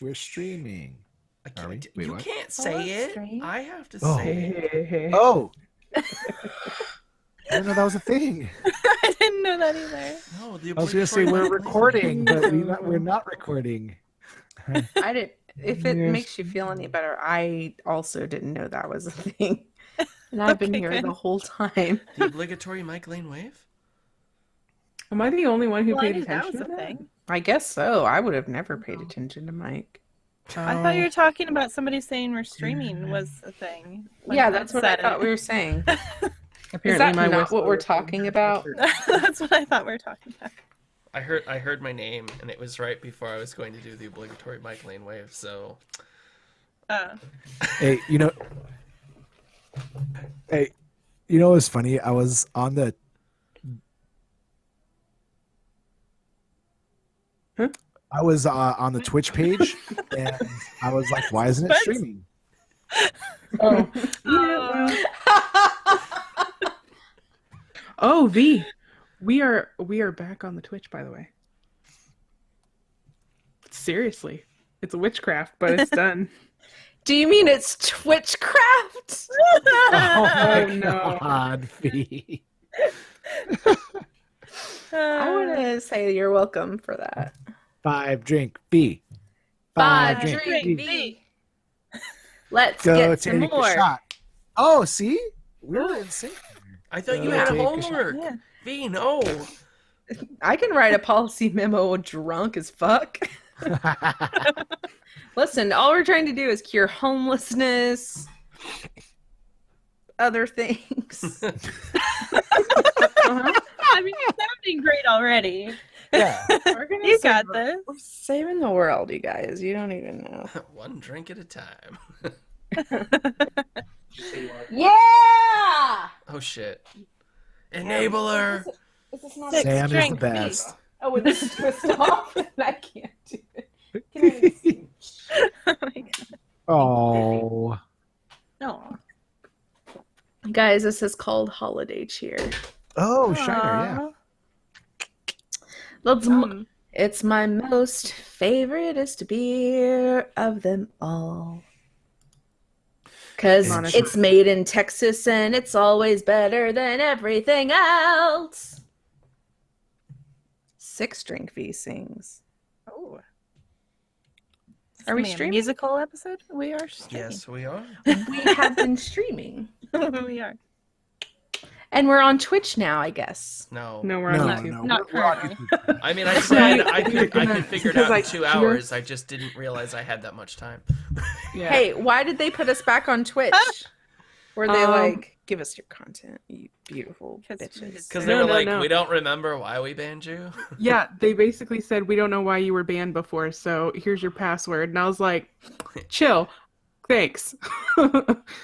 We're streaming. Are we? Wait, You what? can't say it. Stream? I have to Oh. say it. Oh! I didn't know that was a thing. I didn't know that either. No, the I was going to say obligatory we're Mike recording, but No. we're not recording. I didn't. If it Yes. makes you feel any better, I also didn't know that was a thing, and I've been Okay, here good. the whole time. The obligatory Mike Lane wave? Am I the only one who Well, I paid knew that attention was to a that? thing. I guess so. I would have never paid attention to Mike. I thought you were talking about somebody saying we're streaming was a thing. when Yeah, I that's what I said thought it. we were saying. Apparently, Is that my not what we're whistle- talking about? That's what I thought we were talking about. I heard my name, and it was right before I was going to do the obligatory Mike Lane wave, so... Hey, you know what's funny? I was on the Huh? I was on the Twitch page, and I was like, "Why isn't it What? streaming?" Oh, yeah, well. Oh, V, we are back on the Twitch, by the way. Seriously, it's a witchcraft, but it's done. Do you mean it's Twitchcraft? Oh my no. God, V. I want to say you're welcome for that. 5 drink B. Five 5 drink B. B. Let's Go get some take more. a shot. Oh, see, we were in sync. I thought you Go had take a homework. Yeah. V, no. I can write a policy memo drunk as fuck. Listen, all we're trying to do is cure homelessness, other things. I mean, you're sounding great already. Yeah. We're gonna You save got this. We're saving the world, you guys. You don't even know. One drink at a time. Yeah! Oh, shit. Enabler. Is this not Six Sam is the drink best. Oh, and this is twist off. I can't do it. Can I see? Oh my God. Oh. No. Guys, this is called Holiday Cheer. Oh, Shiner, That's it's my most favoriteest beer of them all. Because Monica. it's made in Texas and it's always better than everything else. 6 Drink V sings. Oh. Are we Gonna be a streaming? musical episode? We are streaming. Yes, we are. We have been streaming. We are. And we're on Twitch now, I guess. No. No, we're yeah. on No, YouTube. no. Not we're on currently. YouTube. I mean, I said I could gonna- figure it because, out like, in 2 you're- hours. I just didn't realize I had that much time. Yeah. Hey, why did they put us back on Twitch? Were they like, give us your content, you beautiful 'Cause we bitches? Because No, they were no, like, no. we don't remember why we banned you. Yeah, they basically said, we don't know why you were banned before, so here's your password. And I was like, chill. Thanks.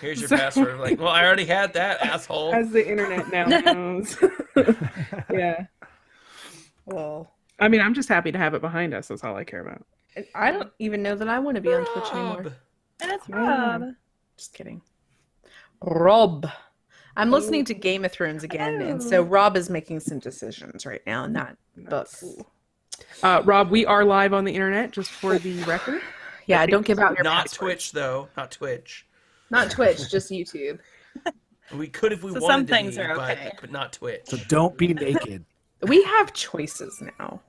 Here's your So- password. Like, well, I already had that, asshole. As the internet now knows. Yeah. Well, I mean, I'm just happy to have it behind us. That's all I care about. I don't even know that I want to be on Twitch anymore. Rob. And it's Yeah. Rob. Just kidding. Rob. I'm listening to Game of Thrones again, and so Rob is making some decisions right now in that book. Rob, we are live on the internet, just for the record. Yeah, don't give out your Not passwords. Twitch, though. Not Twitch. Not Twitch, just YouTube. We could if we So wanted some to things be, are okay. but not Twitch. So don't be naked. We have choices now.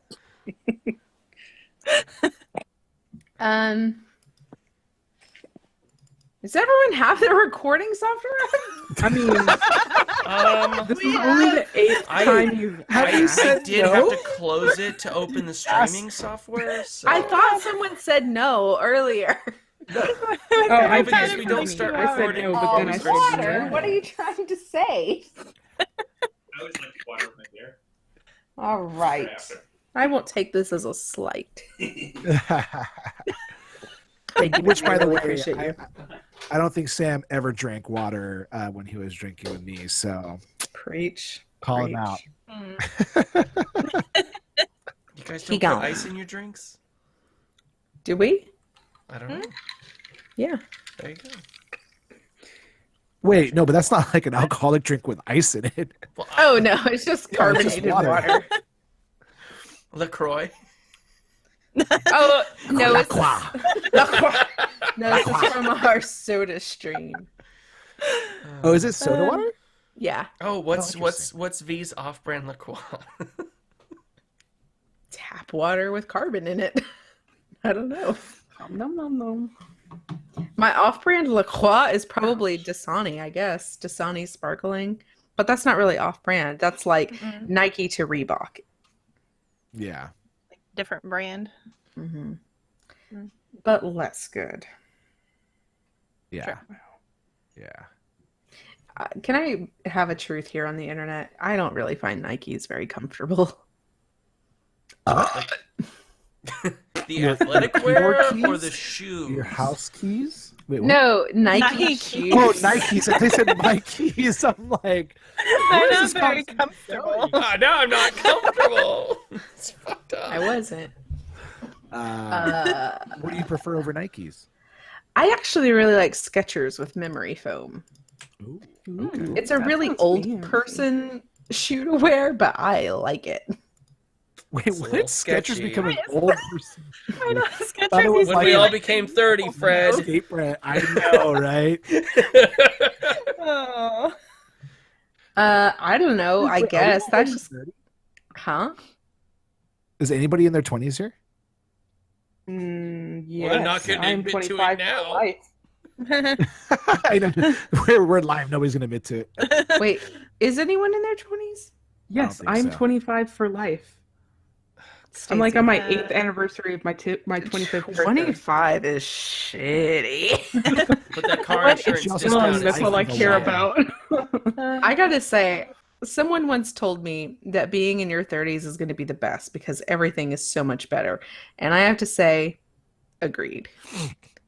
Does everyone have their recording software? I mean, this is only the 8th I- time you've Have you said I did no? have to close it to open the streaming software. So. I thought someone said no earlier. Oh, I because did we for don't me. start I said recording no, but before then we I start said streaming. no. What are you trying to say? I always like to water my hair. All right. I won't take this as a slight. Thank you. Which, by the really way, appreciate you. I don't think Sam ever drank water when he was drinking with me. So Preach. call him out. Mm. You guys He don't put gone. ice in your drinks? Do we? I don't know. Yeah. There you go. Wait, no, but that's not like an alcoholic drink with ice in it. Well, Oh no, it's just Yeah, it's just carbonated water. water. LaCroix. Oh no, La it's Croix. no, this is from our soda stream. Oh, is it soda water? Yeah, Oh, what's interesting. V's off-brand LaCroix? tap water with carbon in it. I don't know. Nom nom nom. My off-brand La Croix is probably Dasani, I guess. Dasani sparkling. But that's not really off-brand. That's like Mm-mm. Nike to Reebok. Yeah. Different brand. Mm-hmm. Mm. But less good. Yeah. Yeah. Can I have a truth here on the internet? I don't really find Nikes very comfortable. The Your athletic keyboard wear or keys? the shoes? Your house keys? Wait, what? No, Nike Nike. shoes. Oh, Nikes. They said my keys. I'm like, They're where's not this very conversation comfortable. going? Now I'm not comfortable. It's fucked up. I wasn't. What do you prefer over Nikes? I actually really like Skechers with memory foam. Ooh. Ooh, It's a that really sounds old fancy. person shoe to wear, but I like it. Wait, It's a what? little Skechers sketchy. become an Wait, old person. I know, Thought it was Skechers When like we a- all became 30, Fred. Skate brand. I know, right? Oh. I don't know. I Wait, are we guess all that's over just 30? huh? Is anybody in their 20s here? Yes, Well, they're not getting I'm into it 25 for now. life. I know. We're live. Nobody's gonna admit to it. Wait, is anyone in their 20s? Yes, think I'm so. 25 for life. I'm like on my 8th anniversary of my 25th birthday. 25 is shitty. But that car insurance She also discount has is That's all I life of a care lion. about. I gotta say, someone once told me that being in your 30s is going to be the best because everything is so much better. And I have to say, agreed.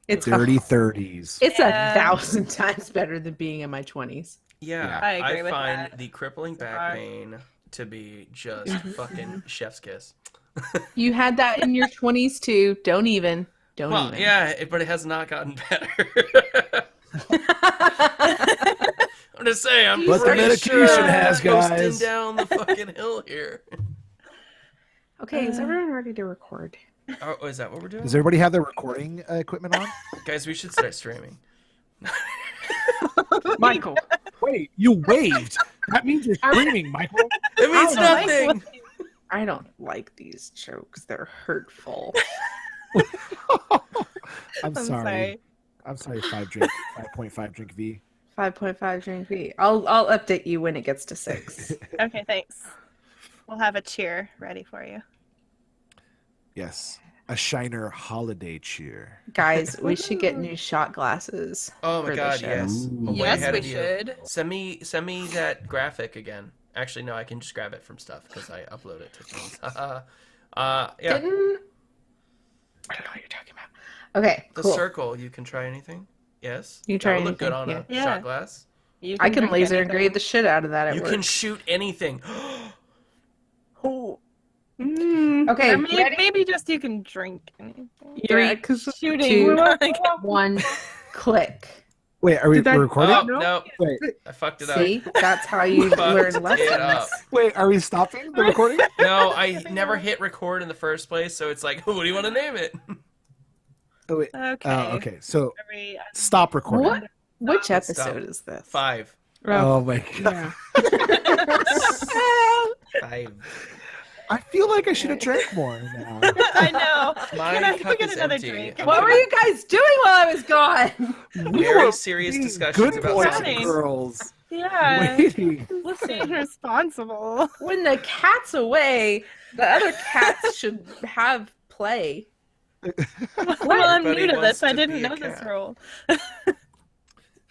It's Dirty 30s. It's Yeah. 1,000 times better than being in my 20s. Yeah, I agree with find that. the crippling So back far. pain to be just fucking chef's kiss. You had that in your 20s too. Don't even. Well, even. yeah, but it has not gotten better. I'm just saying, I'm But the pretty medication sure has, I'm coasting guys. down the fucking hill here. Okay, is everyone ready to record? Oh, is that what we're doing? Does everybody have their recording equipment on? Guys, we should start streaming. Michael, Wait, you waved. That means you're screaming, Michael. It means I don't like nothing. I don't like these jokes. They're hurtful. I'm sorry. I'm sorry, 5.5 drink V. 5.5 drink V. I'll update you when it gets to 6. Okay, thanks. We'll have a cheer ready for you. Yes. A Shiner holiday cheer. Guys, we should get new shot glasses. Oh my for the god, show. yes. Ooh. I'm way Yes, ahead we of you. should. Send me that graphic again. Actually, no, I can just grab it from stuff because I upload it to things. Yeah. Didn't I don't know what you're talking about. Okay, The cool. circle, you can try anything? Yes? You can try that would look good anything, on a yeah. shot glass. You I can drink laser anything. engrave the shit out of that at You work. can shoot anything. Oh. Okay, Or maybe, ready? maybe just you can drink anything. Three, because Shooting. 2, like, 1, click. Wait, are we Did that- recording? Oh, No. no. Wait, I fucked it up. See? That's how you Fucked learn it lessons. up. wait, are we stopping the recording? No, I never hit record in the first place, so it's like, what do you want to name it? Oh, wait. okay. Okay, so Every- stop recording. What? Which Stop. episode is this? 5. Oh my god. yeah. 5. I feel like I should have drank more now. I know. My Can I cup get is another empty. drink? I'm What were gonna- you guys doing while I was gone? Very were serious being discussions good about boys and something. girls. Yeah. Waiting. Being responsible. When the cat's away, the other cats should have play. Well, I'm Everybody new to wants this. I to didn't be a know this cat. rule.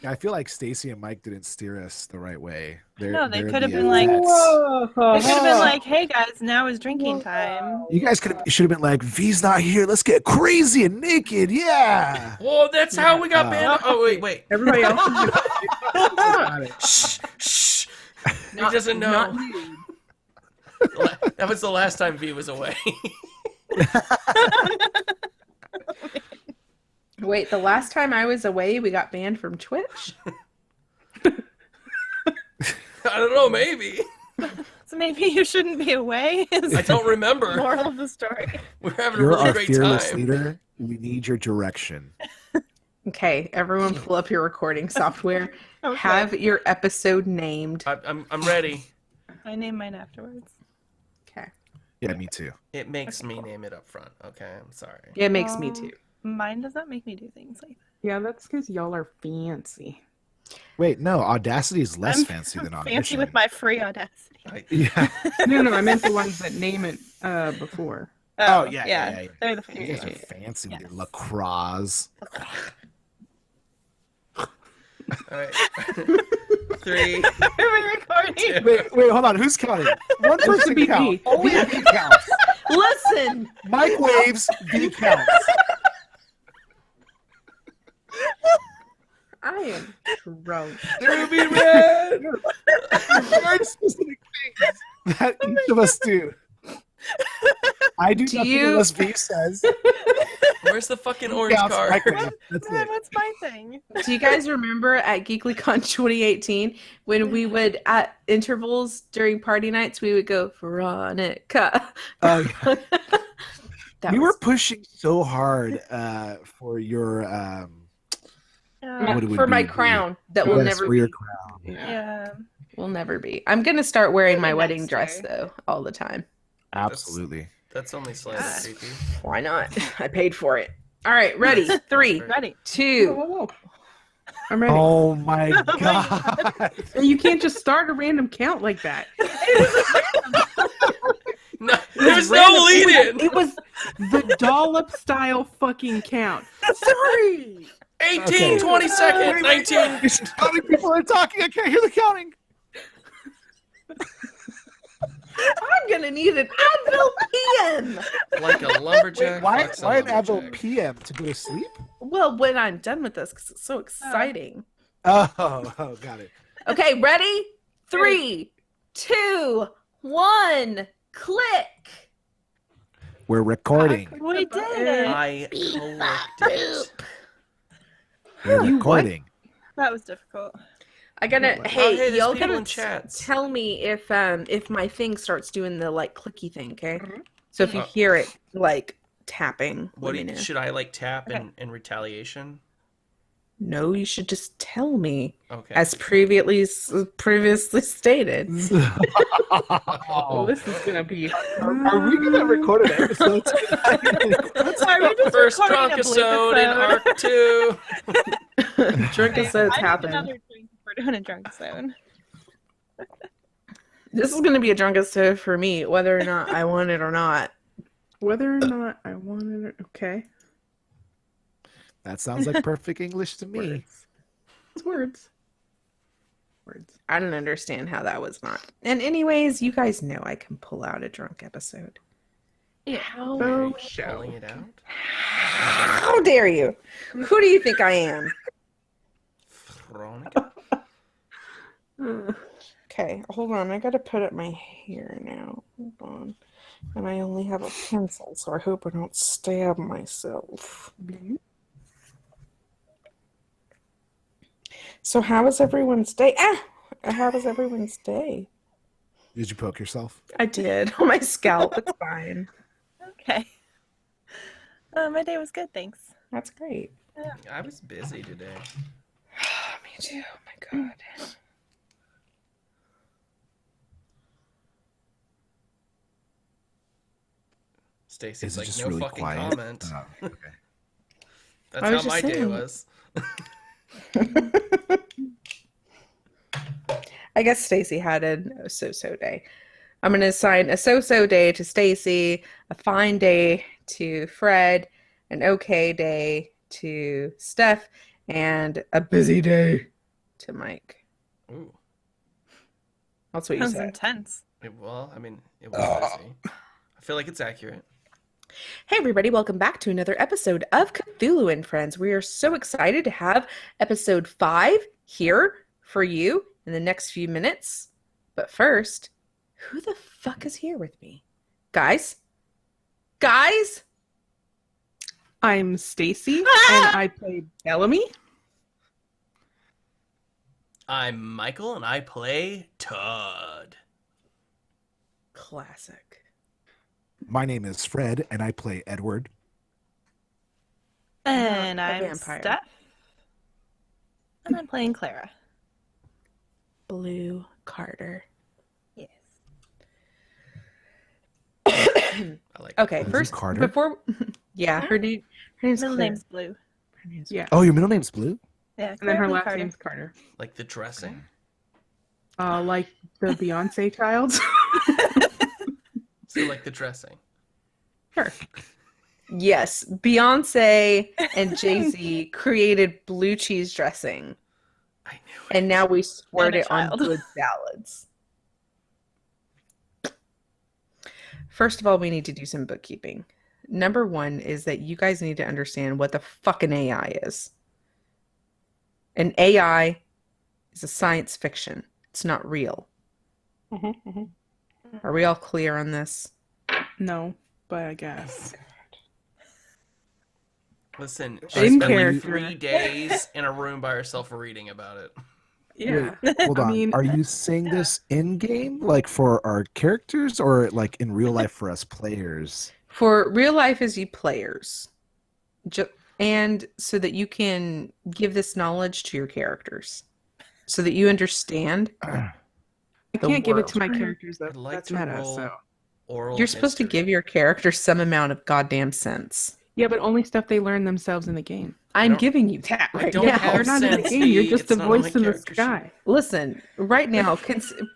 Yeah, I feel like Stacy and Mike didn't steer us the right way. No, they they're could have the been like- vets. It could have been like, hey guys, now is drinking time. You guys should have been like, V's not here. Let's get crazy and naked. Yeah. Well, that's how we got banned. Oh, wait. Everybody else is just Got it. Shh, shh. He Not- doesn't not know. That was the last time V was away. Wait, the last time I was away, we got banned from Twitch? I don't know, maybe. So maybe you shouldn't be away. Is I don't the remember. moral of the story. We're having a You're really our great fearless time. leader. We need your direction. Okay, everyone pull up your recording software. Okay. Have your episode named. I'm ready. I name mine afterwards. Okay. Yeah, me too. It makes me name it up front. Okay, I'm sorry. It makes me too. Mine does not make me do things like that. Yeah, that's because y'all are fancy. Wait, no, Audacity is less I'm fancy than fancy Audition. with my free Audacity. Yeah. No, I meant the ones that name it before. Oh, yeah. They're the You guys fancy. are fancy with your Yes. lacrosse. All right. 3. Are we recording? Wait, hold on. Who's counting? One This person should be count. me. Only V counts. Listen! Mike waves, V counts. I am drunk. Ruby Red. Very specific things that each of us do. I do Do nothing you- unless V says. Where's the fucking orange Counts, card? Mike waves. That's Man, it. what's my thing? Do you guys remember at GeeklyCon 2018 when we would, at intervals during party nights, we would go, Veronica? Oh, yeah. That We was- were pushing so hard for your what would for it my be? crown that will Yes, never for your be. crown. Yeah. Will never be. I'm gonna start wearing my Maybe wedding next dress year. though all the time. Absolutely. That's only slightly Yeah. creepy. Why not? I paid for it. All right, ready? 3, Ready. Whoa, 2. whoa. I'm ready. Oh my god. You can't just start a random count like that. No, there's no lead in. It was the dollop style fucking count. 3. 18, Okay. 22nd, 19. How many people are talking? I can't hear the counting. I'm gonna need an Advil PM. Like a lumberjack. Why fucks a an Advil lumberjack. PM to go to sleep? Well, when I'm done with this, because it's so exciting. Oh, got it. Okay, ready? 3, 2, 1, click. We're recording. We did it. I clicked it. We're You what? recording. That was difficult. I gotta. Oh, Hey, hey, there's y'all people gotta in chats. tell me if my thing starts doing the like clicky thing. Okay. So if you Uh, hear it like tapping, What let do me you, know. should I like tap Okay. in retaliation? No, you should just tell me, Okay. as previously stated. Oh, this is gonna be. Are we gonna record an episode tonight? Are we just First recording drunk a episode in bleep Arc 2. Drunk Okay, episodes I need happen. another drink if we're doing a drunk zone. This is gonna be a drunk episode for me, whether or not I want it or not. Whether or not I wanted it. Okay. That sounds like perfect English to me. Words. It's words. Words. I don't understand how that was not. And anyways, you guys know I can pull out a drunk episode. How, Oh, Pulling it out. how dare you? Who do you think I am? Veronica. Okay, hold on. I gotta put up my hair now. Hold on. And I only have a pencil, so I hope I don't stab myself. So how was everyone's day? How was everyone's day? Did you poke yourself? I did. On my scalp. It's fine. Okay. My day was good, thanks. That's great. I was busy today. Me too. Oh my god. Stacy's Is it like, just no really fucking quiet? comment. Oh, okay. That's I how was my just day saying. was. I guess Stacy had a so-so day. I'm going to assign a so-so day to Stacy, a fine day to Fred, an okay day to Steph, and a busy day to Mike. Ooh. That's what you Sounds said. It intense. was busy. I feel like it's accurate. Hey everybody, welcome back to another episode of Cthulhu and Friends. We are so excited to have episode 5 here for you in the next few minutes. But first, who the fuck is here with me? Guys? Guys? I'm Stacy, and I play Bellamy. I'm Michael, and I play Todd. Classic. My name is Fred, and I play Edward. And A I'm vampire. Steph. And I'm playing Clara. Blue Carter. Yes. I like Okay, Blue first Carter? before yeah, her name's Middle Claire. name's Blue. Her name's Yeah. Oh, your middle name's Blue? Yeah, And then Clara her Blue last Carter. name's Carter. like the dressing. Like the Beyonce child. So like the dressing. Sure. Yes, Beyonce and Jay-Z created blue cheese dressing, I knew it. and now we squirt And a it on child. good salads. First of all, we need to do some bookkeeping. Number one is that you guys need to understand what the fucking AI is. An AI is a science fiction. It's not real. Are we all clear on this? No, but I guess. Listen, In she spent character. like 3 days in a room by herself reading about it. Yeah. Hold on. I mean- Are you saying this in game, like for our characters, or like in real life for us players? For real life as you players. And so that you can give this knowledge to your characters. So that you understand. I The can't give it to my world. characters though. I'd like That's to meta, roll so. oral You're supposed to history. give your character some amount of goddamn sense. Yeah, but only stuff they learn themselves in the game. I'm don't- giving you that I right don't now. have You're not in the sense, game. You're V. just It's a not on my voice in the character sheet. sky. Listen, right now,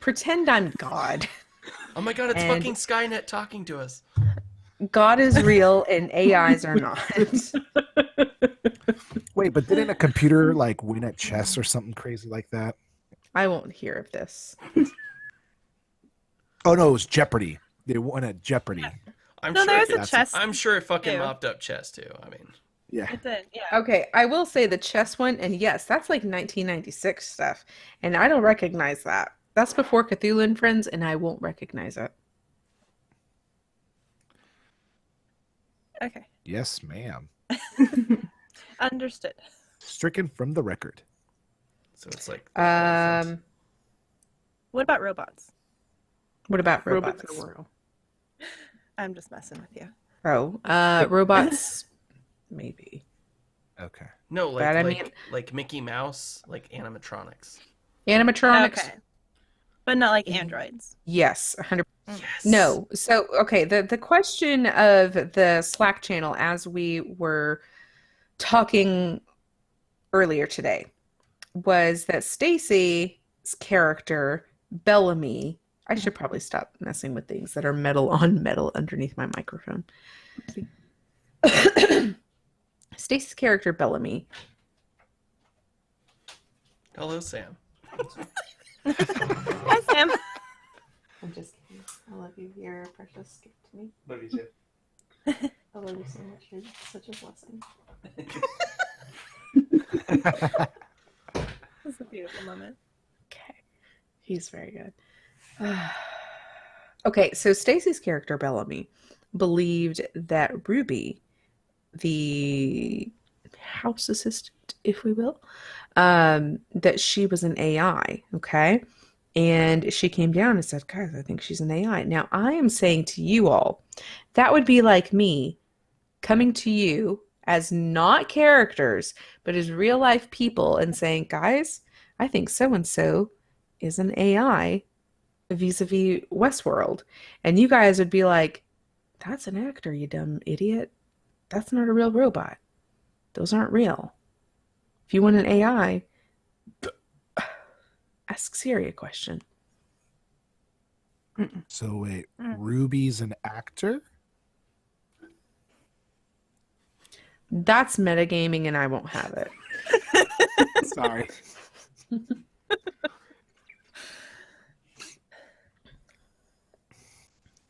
pretend I'm God. Oh my god, it's And- fucking Skynet talking to us. God is real and AIs are not. Wait, but didn't a computer like win at chess or something crazy like that? I won't hear of this. Oh no, it was Jeopardy. They won at Jeopardy. I'm No, sure there's a it, chess. I'm sure it fucking too. mopped up chess too. I mean, Yeah. It did, yeah. Okay, I will say the chess one, and yes, that's like 1996 stuff, and I don't recognize that. That's before Cthulhu and Friends, and I won't recognize it. Okay. Yes, ma'am. Understood. Stricken from the record. so it's like What about robots? What about Robots robots? are real. I'm just messing with you. Oh, robots, maybe. Okay. no, like But I like mean- like Mickey Mouse, like animatronics. Animatronics, Okay. But not like androids. yes, 100%. Yes. No. So, okay, the question of the Slack channel as we were talking earlier today was that Stacy's character, Bellamy, I should probably stop messing with things that are metal on metal underneath my microphone. Stacy's character, Bellamy, Hello, Sam. Hi, Sam. I'm just kidding. I love you. You're a precious gift to me. Love you too. I love you so much. You're such a blessing. It's a beautiful moment. Okay. He's very good. Okay, so Stacy's character, Bellamy, believed that Ruby, the house assistant, if we will, that she was an AI, okay? And she came down and said, guys, I think she's an AI. Now, I am saying to you all, that would be like me coming to you as not characters, but as real life people and saying, guys, I think so-and-so is an AI vis-a-vis Westworld. And you guys would be like, that's an actor, you dumb idiot. That's not a real robot. Those aren't real. If you want an AI, ask Siri a question. So wait, Ruby's an actor? That's metagaming and I won't have it. Sorry.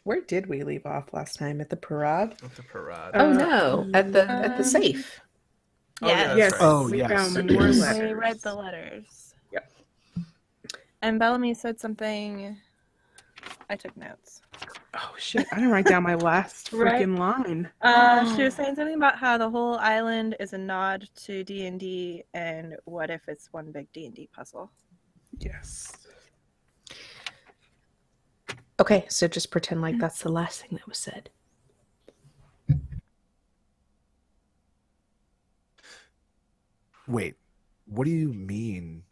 Where did we leave off last time? At the parade? With the parade. Oh no, at the safe. Oh, yeah, that's Yes. right. Oh, we yes. found more We letters. read the letters. Yep. And Bellamy said something. I took notes. Oh shit! I didn't write down my last Right. freaking line. She was saying something about how the whole island is a nod to D&D, and what if it's one big D&D puzzle? Yes. Okay, so just pretend like that's the last thing that was said. Wait, what do you mean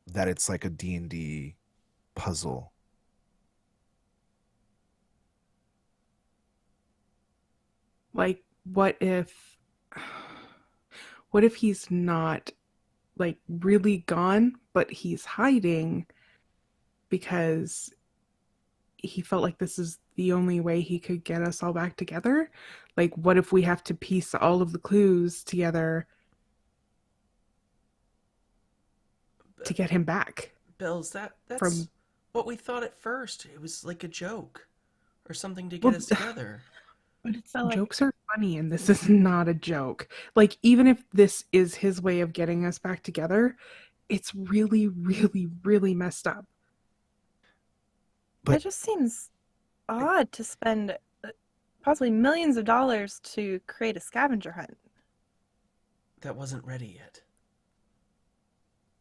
that it's like a D&D puzzle? Like, what if he's not like really gone, but he's hiding because he felt like this is the only way he could get us all back together? Like, what if we have to piece all of the clues together to get him back? Bells, that's From- what we thought at first. It was like a joke or something to get Well, us together. But it's So, like- jokes are funny, and this is not a joke. Like, even if this is his way of getting us back together, it's really, really, really messed up. But- it just seems odd to spend possibly millions of dollars to create a scavenger hunt. That wasn't ready yet.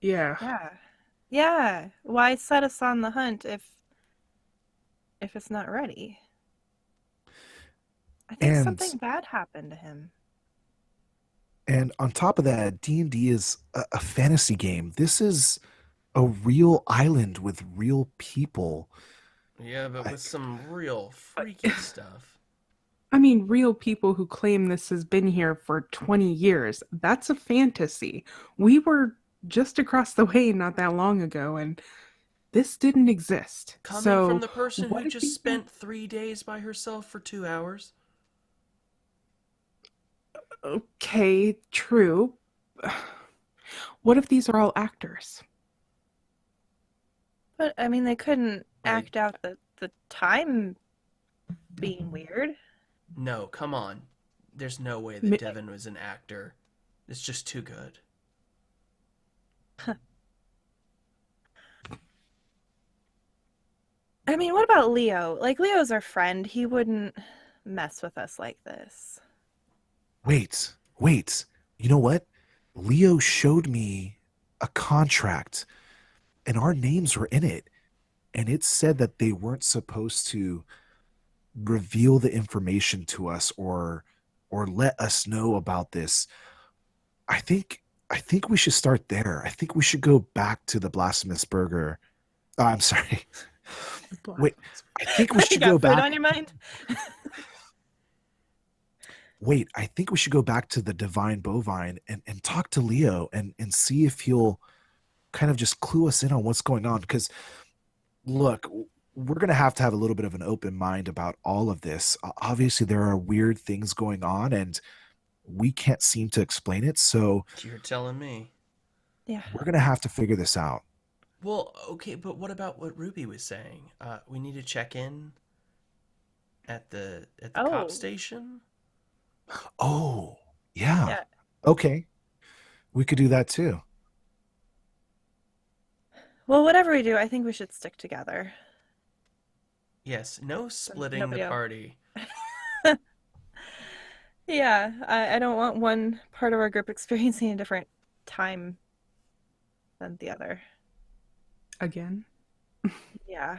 Yeah. Yeah. Yeah. Why set us on the hunt if it's not ready? I think And- something bad happened to him. And on top of that, D&D is a fantasy game. This is a real island with real people. Yeah, but I- with some real freaky stuff. I mean, real people who claim this has been here for 20 years. That's a fantasy. We were just across the way not that long ago, and this didn't exist. Coming so from the person what who if just he- spent 3 days by herself for 2 hours. Okay, true. What if these are all actors? But I mean, they couldn't Like- act out the time being weird. No, come on. There's no way Ma- that Devin was an actor. It's just too good. I mean, what about Leo? Like, Leo's our friend. He wouldn't mess with us like this. Wait. You know what? Leo showed me a contract, and our names were in it. And it said that they weren't supposed to reveal the information to us or let us know about this. I think we should start there. I think we should go back to the blasphemous burger. I'm sorry. Wait, I think we You should got go food back. on your mind? Wait, I think we should go back to the divine bovine and talk to Leo and see if he'll kind of just clue us in on what's going on. Because, look, we're going to have a little bit of an open mind about all of this. Obviously, there are weird things going on, and we can't seem to explain it. So You're telling me. Yeah. we're going to have to figure this out. Well, okay, but what about what Ruby was saying? We need to check in at the Oh. cop station. Oh, yeah. Yeah. Okay. We could do that too. Well, whatever we do, I think we should stick together. Yes, no splitting nobody the else. party. Yeah, I don't want one part of our group experiencing a different time than the other. Again? Yeah.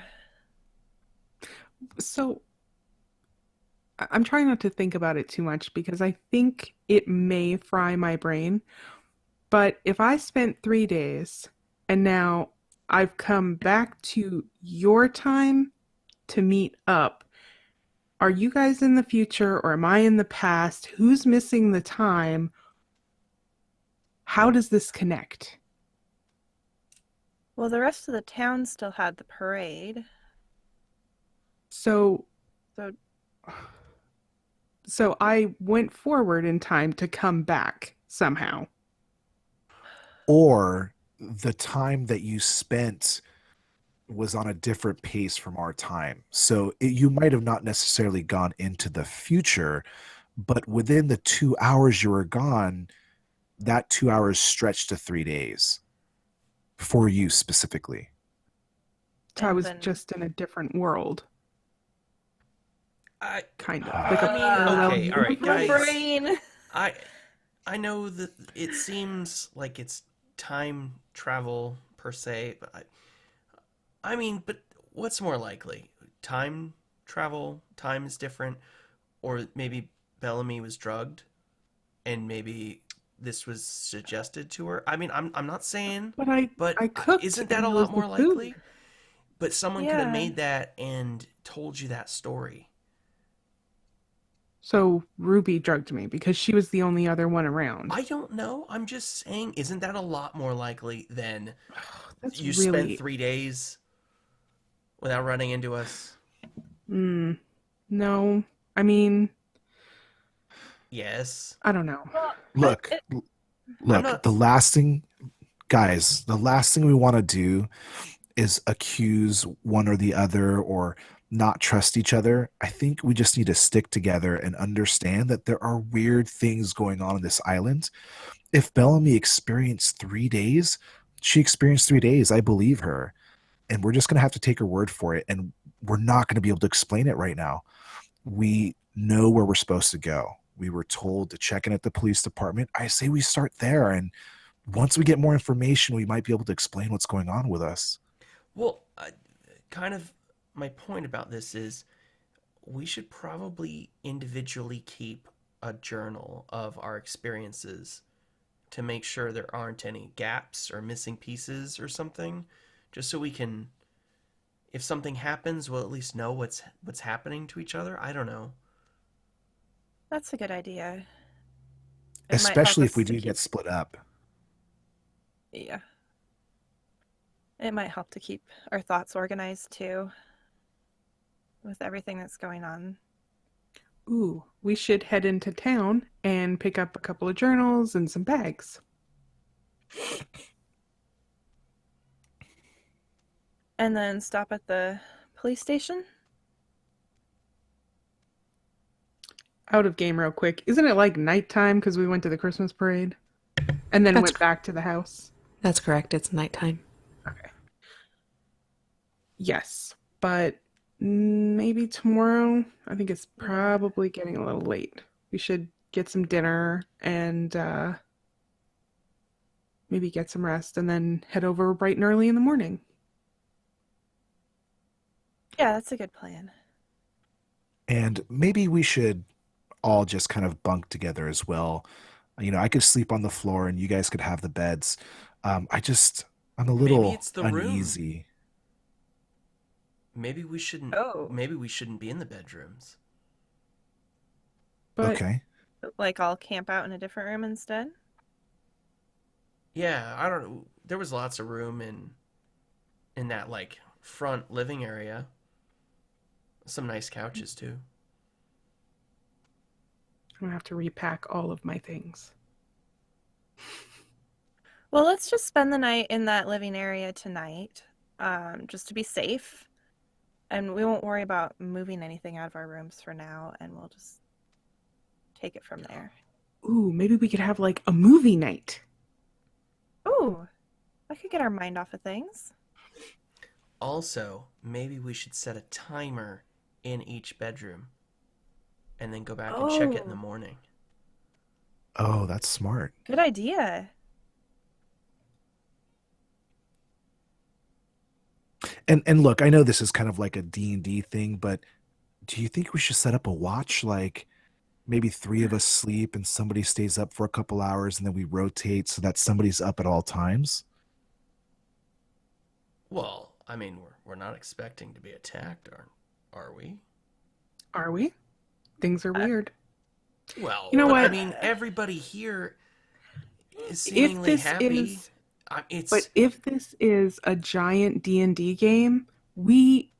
So I'm trying not to think about it too much because I think it may fry my brain. But if I spent 3 days and now I've come back to your time to meet up, are you guys in the future or am I in the past? Who's missing the time? How does this connect? Well, the rest of the town still had the parade. So So- so I went forward in time to come back somehow. Or the time that you spent was on a different pace from our time. So you might have not necessarily gone into the future, but within the 2 hours you were gone, that 2 hours stretched to 3 days for you specifically. So I And was then- just in a different world, I kind of. I Like a I mean, parallel okay, all right, universe. My guys. brain. I know that it seems like it's time travel per se, but I mean, but what's more likely? Time travel, time is different, or maybe Bellamy was drugged and maybe this was suggested to her. I mean, I'm not saying, But I but cooked isn't that and a there was lot the more food. likely? But someone could have Yeah. made that and told you that story. So Ruby drugged me because she was the only other one around. I don't know. I'm just saying, isn't that a lot more likely than That's you spent really 3 days without running into us? no. I mean, Yes. I don't know. Well, Look, it- look, not- the last thing, guys, the last thing we want to do is accuse one or the other or not trust each other. I think we just need to stick together and understand that there are weird things going on this island. If Bellamy experienced 3 days, she experienced 3 days. I believe her. And we're just going to have to take her word for it. And we're not going to be able to explain it right now. We know where we're supposed to go. We were told to check in at the police department. I say we start there. And once we get more information, we might be able to explain what's going on with us. Well, kind of my point about this is we should probably individually keep a journal of our experiences to make sure there aren't any gaps or missing pieces or something, just so we can, if something happens, we'll at least know what's happening to each other. I don't know. that's a good idea. It might help Especially if us we to do get keep- split up. Yeah. It might help to keep our thoughts organized too, with everything that's going on. Ooh, we should head into town and pick up a couple of journals and some bags. And then stop at the police station? Out of game real quick. Isn't it like nighttime because we went to the Christmas parade and then That's went back to the house? That's correct. It's nighttime. Okay. Yes, but maybe tomorrow. I think it's probably getting a little late. We should get some dinner and maybe get some rest and then head over bright and early in the morning. Yeah, that's a good plan. And maybe we should all just kind of bunk together as well. You know, I could sleep on the floor and you guys could have the beds. I'm a little it's the room. uneasy. Maybe we shouldn't. Oh. Maybe we shouldn't be in the bedrooms. But Okay. Like I'll camp out in a different room instead? Yeah, I don't know. There was lots of room in that like front living area. Some nice couches too. I'm gonna have to repack all of my things. Well, let's just spend the night in that living area tonight, just to be safe. And we won't worry about moving anything out of our rooms for now, and we'll just take it from there. Ooh, maybe we could have like a movie night. Ooh, I could get our mind off of things. Also, maybe we should set a timer in each bedroom and then go back and check it in the Oh. morning. Oh, that's smart. Good idea. And look, I know this is kind of like a D&D thing, but do you think we should set up a watch? Like maybe 3 of us sleep and somebody stays up for a couple hours and then we rotate so that somebody's up at all times? Well, I mean, we're not expecting to be attacked, are we? Are we? Things are weird. Well, You know I what? mean, everybody here is If seemingly this happy. is It's But if this is a giant D&D game, we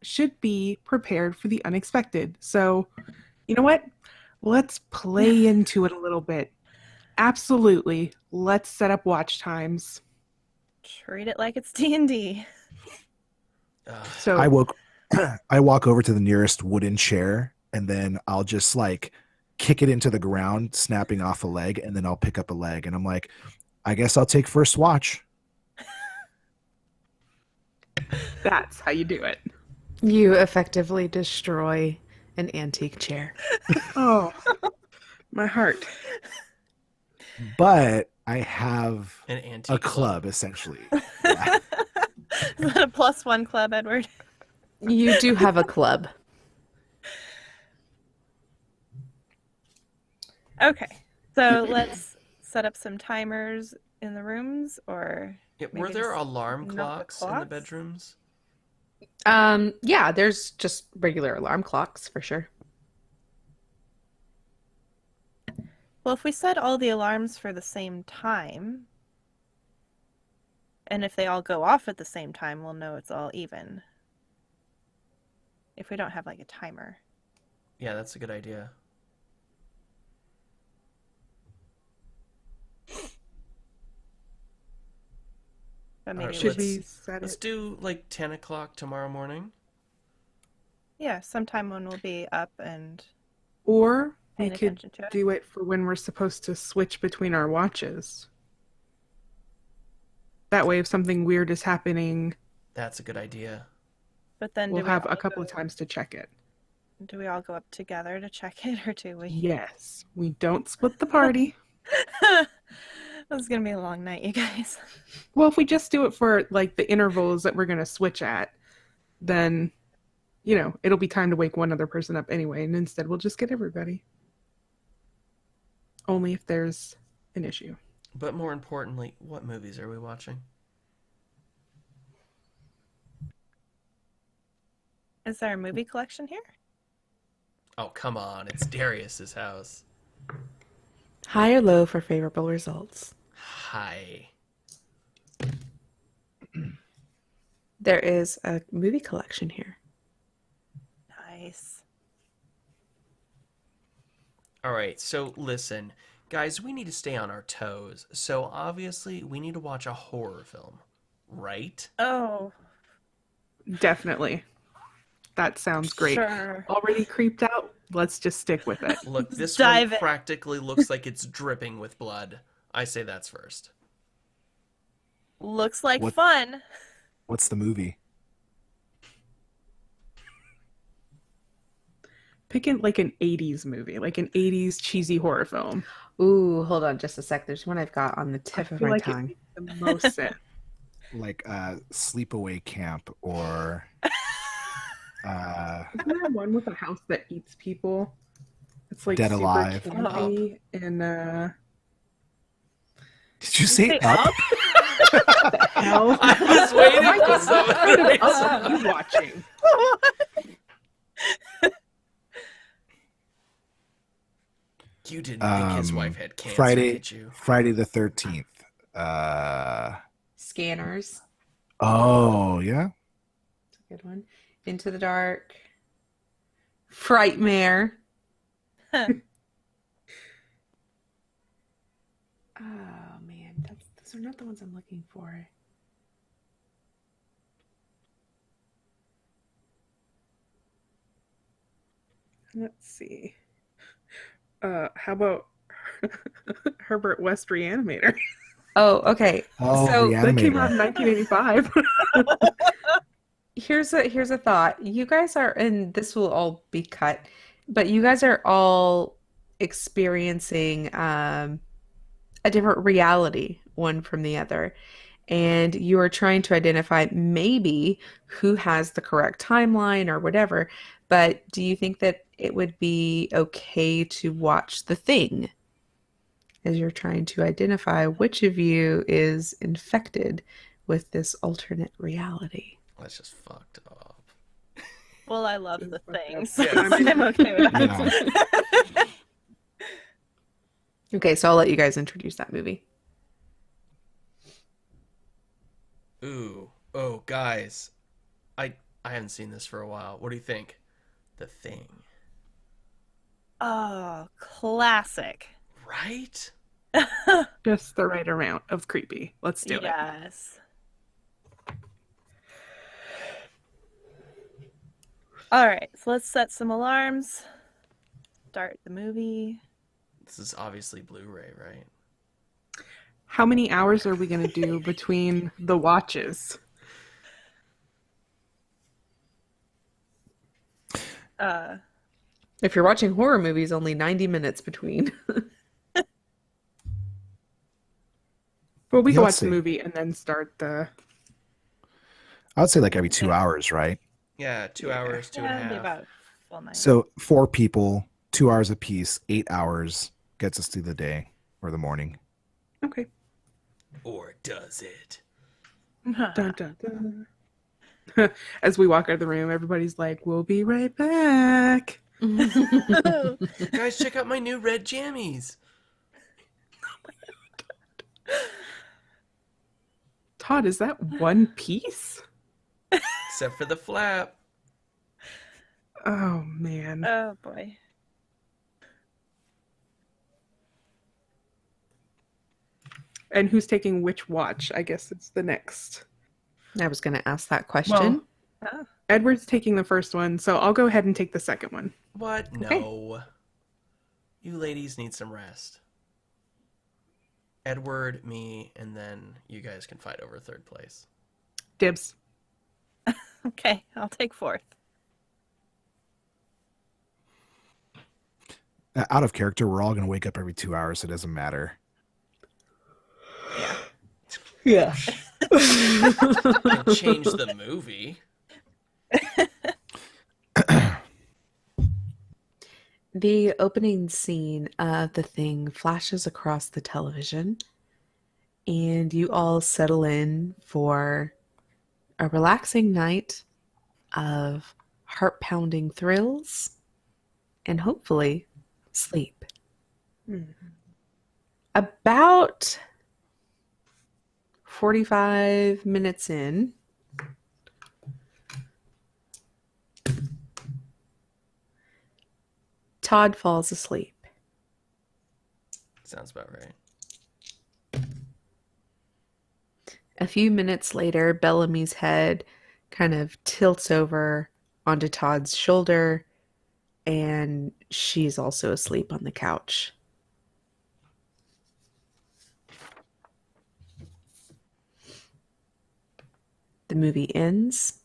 should be prepared for the unexpected. So, you know what? Let's play into it a little bit. Absolutely. Let's set up watch times. Treat it like it's D&D. So I walk over to the nearest wooden chair and then I'll just like kick it into the ground, snapping off a leg, and then I'll pick up a leg and I'm like, I guess I'll take first watch. that's how you do it. You effectively destroy an antique chair. Oh, my heart. But I have an antique a club essentially. Yeah. Is that a +1 club, Edward? You do have a club. Okay, so let's set up some timers in the rooms, or Yeah, were maybe there just alarm not the clocks in the clocks? bedrooms? Yeah, there's just regular alarm clocks for sure. Well, if we set all the alarms for the same time, and if they all go off at the same time, we'll know it's all even. If we don't have like a timer. Yeah, that's a good idea. But Alright, maybe Should let's- we set Let's it? do like 10 o'clock tomorrow morning. yeah, sometime when we'll be up and Or we paying could attention to it. do it for when we're supposed to switch between our watches. That way, if something weird is happening, That's a good idea. But then we'll do we have all a couple of go- times to check it. Do we all go up together to check it, or do we? Yes, we don't split the party. This is gonna be a long night, you guys. Well, if we just do it for like the intervals that we're going to switch at, then, it'll be time to wake one other person up anyway, and instead we'll just get everybody. Only if there's an issue. But more importantly, what movies are we watching? Is there a movie collection here? Oh, come on. It's Darius's house. High or low for favorable results? Hi. There is a movie collection here. Nice. All right, so listen. Guys, we need to stay on our toes. So obviously, we need to watch a horror film, right? Oh, Definitely. That sounds great. sure. Already creeped out? Let's just stick with it. Look, this dive one in. practically looks like it's dripping with blood. I say that's first. Looks like What- fun. What's the movie? Picking like an 80s movie, like an 80s cheesy horror film. Ooh, hold on just a sec. There's one I've got on the I tip of feel my like it tongue. makes the most sense. Like Sleepaway Camp or Isn't there one with a house that eats people? It's like Dead super Alive. campy and did you say Up? hell. I was waiting for What someone kind to of say Up something. are you watching? You didn't think his wife had cancer, Friday did you? Friday the 13th. Scanners. Oh, yeah. That's a good one. Into the Dark. Frightmare. Oh man, those are not the ones I'm looking for. Let's see. How about Herbert West Reanimator? Oh, okay. Oh, So- That came out in Reanimator. 1985. Here's a thought. You guys are, and this will all be cut, but you guys are all experiencing a different reality, one from the other. And you are trying to identify maybe who has the correct timeline or whatever. But do you think that it would be okay to watch The Thing as you're trying to identify which of you is infected with this alternate reality? That's just fucked up. Well, I love It's the fucked up. things. Yeah, I mean- I'm okay with that. Okay, so I'll let you guys introduce that movie. Ooh. Oh, guys. I haven't seen this for a while. What do you think? The Thing. Oh, classic. Right? Just the right amount of creepy. Let's do it. Yes. All right, so let's set some alarms. Start the movie. This is obviously Blu-ray, right? How many hours are we going to do between the watches? If you're watching horror movies, only 90 minutes between. Well, we can You'll watch see. the movie and then start the. I would say like every 2 hours, right? Yeah, 2 Yeah. hours, two and a Yeah, it'd be half. about a full night. So 4 people, 2 hours apiece, 8 hours gets us through the day or the morning. Okay. Or does it? Dun, dun, dun. As we walk out of the room, everybody's like, "We'll be right back." Guys, check out my new red jammies. Todd, is that one piece? Except for the flap. Oh man. Oh boy. And who's taking which watch? I guess it's the next. I was going to ask that question. Oh. Edward's taking the first one, so I'll go ahead and take the second one. What? Okay. No. You ladies need some rest. Edward, me, and then you guys can fight over third place. Dibs. Okay, I'll take fourth. Out of character, we're all going to wake up every 2 hours. So it doesn't matter. Yeah. And change the movie. The opening scene of The Thing flashes across the television, and you all settle in for a relaxing night of heart-pounding thrills and hopefully sleep. About 45 minutes in, Todd falls asleep. Sounds about right. A few minutes later, Bellamy's head kind of tilts over onto Todd's shoulder, and she's also asleep on the couch. The movie ends,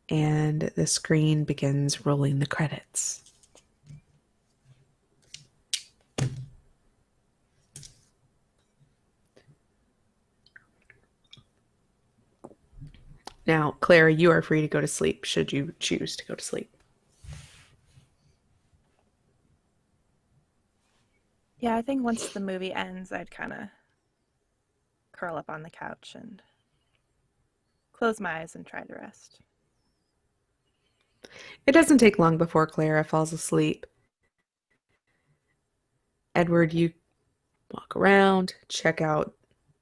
and the screen begins rolling the credits. Now, Clara, you are free to go to sleep should you choose to go to sleep. Yeah, I think once the movie ends, I'd kind of curl up on the couch and close my eyes and try to rest. It doesn't take long before Clara falls asleep. Edward, you walk around, check out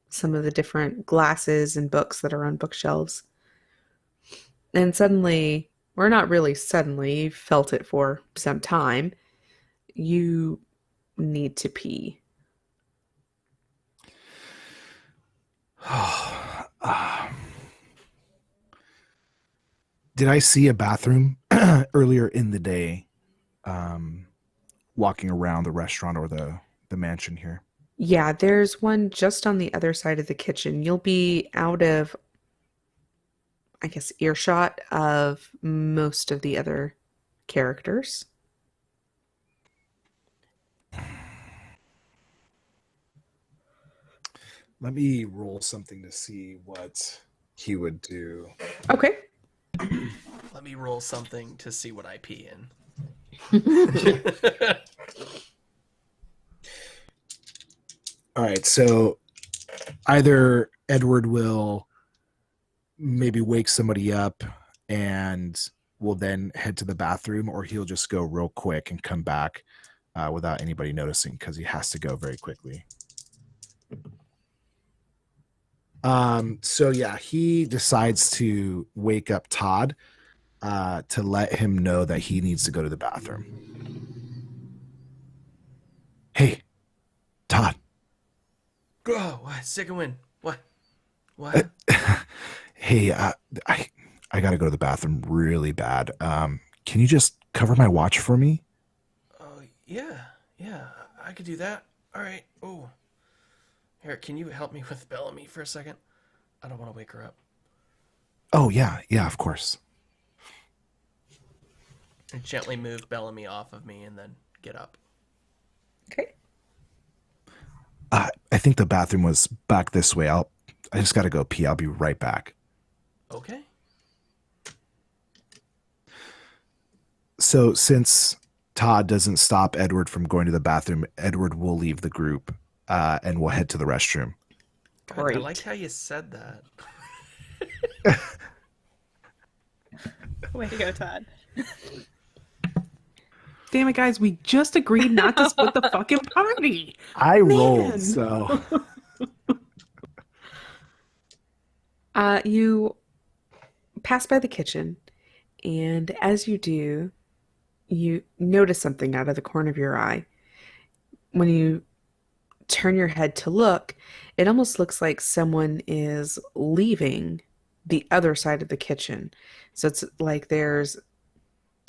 some of the different glasses and books that are on bookshelves. And suddenly, or not really suddenly, you've felt it for some time, you need to pee. Did I see a bathroom earlier in the day walking around the restaurant or the mansion here? Yeah, there's one just on the other side of the kitchen. You'll be out of, I guess, earshot of most of the other characters. Let me roll something to see what he would do. Okay. Let me roll something to see what I pee in. All right, so either Edward will maybe wake somebody up and will then head to the bathroom, or he'll just go real quick and come back without anybody noticing because he has to go very quickly. So yeah, he decides to wake up Todd to let him know that he needs to go to the bathroom. Hey, Todd. Oh, what? Second win. What? What? Hey, I gotta go to the bathroom really bad. Can you just cover my watch for me? Oh, yeah. I could do that. All right. Oh. Here, can you help me with Bellamy for a second? I don't want to wake her up. Oh yeah, of course. And gently move Bellamy off of me and then get up. Okay. I think the bathroom was back this way. I'll I just got to go pee. I'll be right back. Okay. So since Todd doesn't stop Edward from going to the bathroom, Edward will leave the group and we'll head to the restroom. God, I Great. like how you said that. Way to go, Todd. Damn it, guys, we just agreed not to split the fucking party. I Man. rolled, so You pass by the kitchen, and as you do, you notice something out of the corner of your eye. When you turn your head to look, it almost looks like someone is leaving the other side of the kitchen. So it's like there's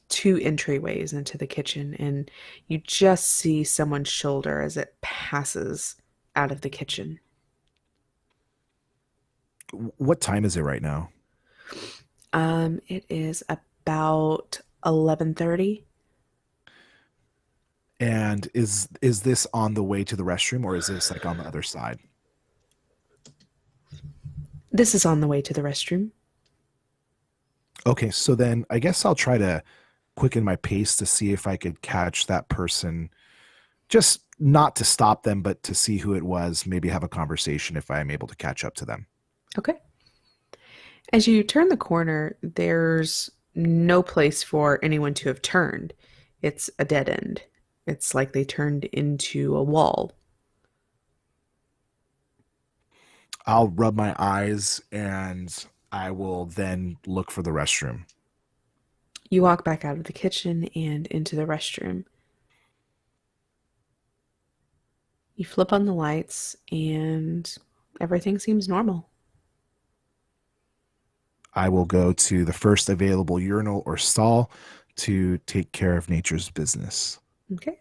two entryways into the kitchen, and you just see someone's shoulder as it passes out of the kitchen. what time is it right now? It is about 11:30. And is this on the way to the restroom or is this like on the other side? This is on the way to the restroom. Okay, so then I guess I'll try to quicken my pace to see if I could catch that person. Just not to stop them, but to see who it was, maybe have a conversation if I'm able to catch up to them. Okay. As you turn the corner, there's no place for anyone to have turned. It's a dead end. It's like they turned into a wall. I'll rub my eyes and I will then look for the restroom. You walk back out of the kitchen and into the restroom. You flip on the lights and everything seems normal. I will go to the first available urinal or stall to take care of nature's business. Okay.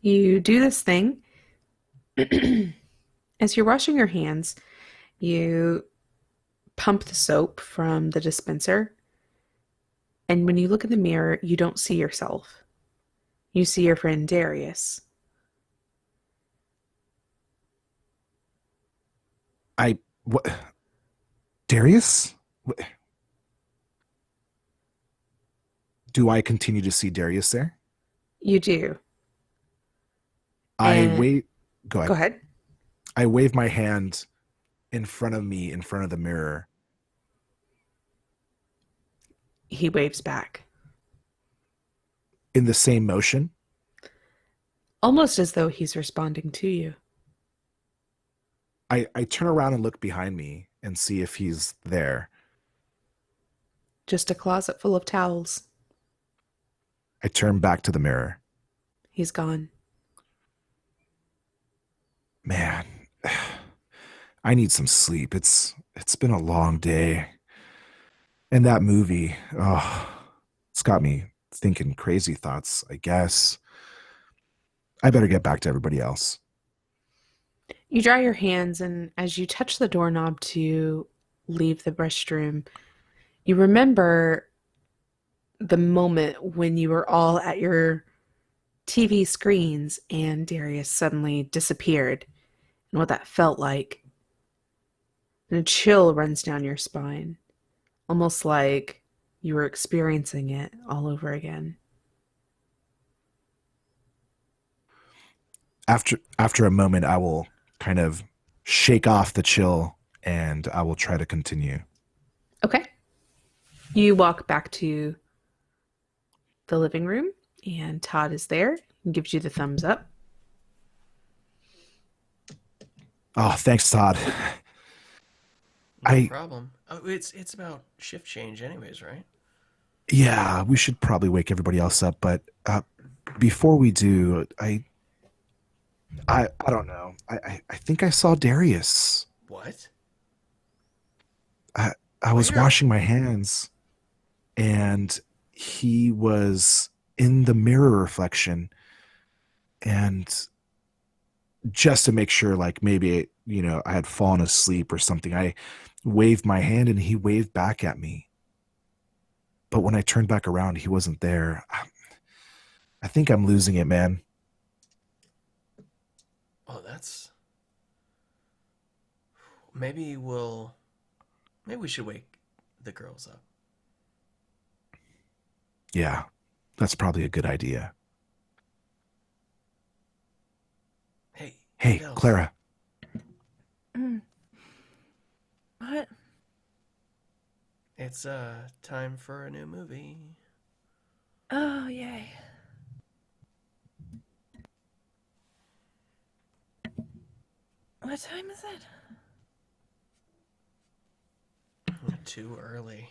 You do this thing. As you're washing your hands, you pump the soap from the dispenser. And when you look in the mirror, you don't see yourself. You see your friend Darius. What? Darius? Do I continue to see Darius there? You do. I And- wait. Go ahead. Go ahead. I wave my hand in front of me, in front of the mirror. He waves back, In the same motion. almost as though he's responding to you. I turn around and look behind me and see if he's there. Just a closet full of towels. I turn back to the mirror. He's gone. Man, I need some sleep. It's been a long day. And that movie, it's got me thinking crazy thoughts, I guess. I better get back to everybody else. You dry your hands, and as you touch the doorknob to leave the restroom, you remember the moment when you were all at your TV screens and Darius suddenly disappeared, and what that felt like. And a chill runs down your spine, almost like you were experiencing it all over again. After a moment, I will kind of shake off the chill and I will try to continue. Okay. You walk back to the living room, and Todd is there and gives you the thumbs up. Oh, thanks, Todd. No problem. Oh, it's about shift change anyways, right? Yeah, we should probably wake everybody else up, but before we do, I don't know. I think I saw Darius. What? I was Where? washing my hands and he was in the mirror reflection, and just to make sure, like maybe, I had fallen asleep or something, I waved my hand and he waved back at me. But when I turned back around, he wasn't there. I think I'm losing it, man. Oh, that's... maybe we should wake the girls up. Yeah, that's probably a good idea. Hey, Hey, Bells. Clara. Mm. What? It's time for a new movie. Oh, yay. What time is it? Too early.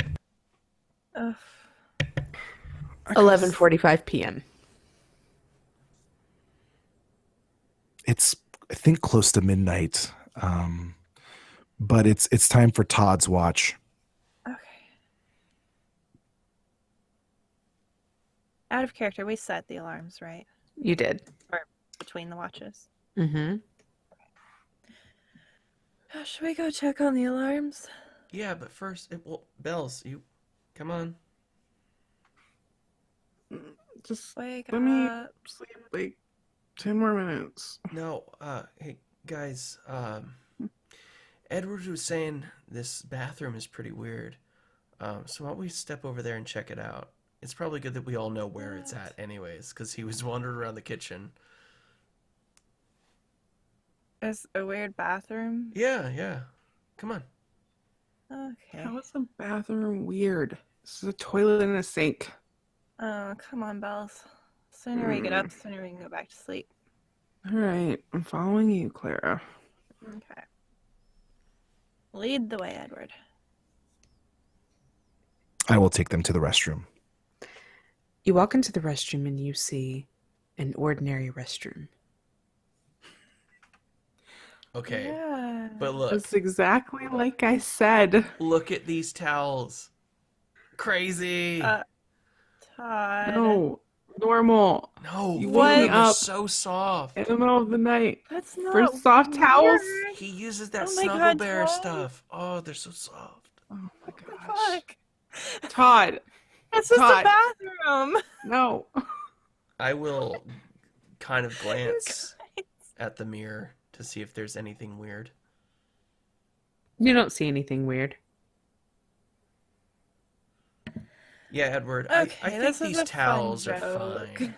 Ugh. 11:45 p.m. It's, I think, close to midnight. But it's time for Todd's watch. Okay. Out of character, we set the alarms, right? You did. Between the watches. Mm-hmm. Should we go check on the alarms? Yeah, but first, Bells, you come on. Just Wake let me up. sleep like 10 more minutes. No, hey guys, Edward was saying this bathroom is pretty weird. So why don't we step over there and check it out? It's probably good that we all know where it's at anyways, because he was wandering around the kitchen. It's a weird bathroom. Yeah. Come on. Okay. How is the bathroom weird? This is a toilet and a sink. Oh, come on, Bells. Sooner we get up, sooner we can go back to sleep. All right, I'm following you, Clara. Okay. Lead the way, Edward. I will take them to the restroom. You walk into the restroom and you see an ordinary restroom. Okay, Yeah. but look, It's exactly like I said. look at these towels. Crazy. Todd. No, normal. No, you woke me they're up so soft. in the middle of the night That's for not soft towels. weird. He uses that Oh my Snuggle God, Bear Todd. stuff. Oh, they're so soft. Oh my What the gosh. fuck? Todd, It's just Todd. a bathroom. no. I will kind of glance at the mirror to see if there's anything weird. You don't see anything weird. Yeah, Edward, Okay, I think this is these a fun towels are joke.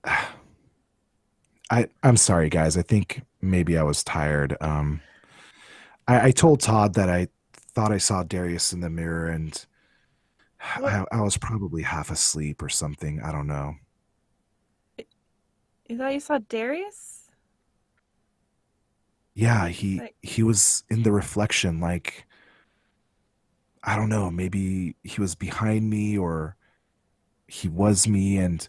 fine. I'm sorry, guys. I think maybe I was tired. I told Todd that I thought I saw Darius in the mirror, and I was probably half asleep or something. I don't know. You thought you saw Darius? Yeah, Like- he was in the reflection. Like, I don't know. Maybe he was behind me, or he was me, and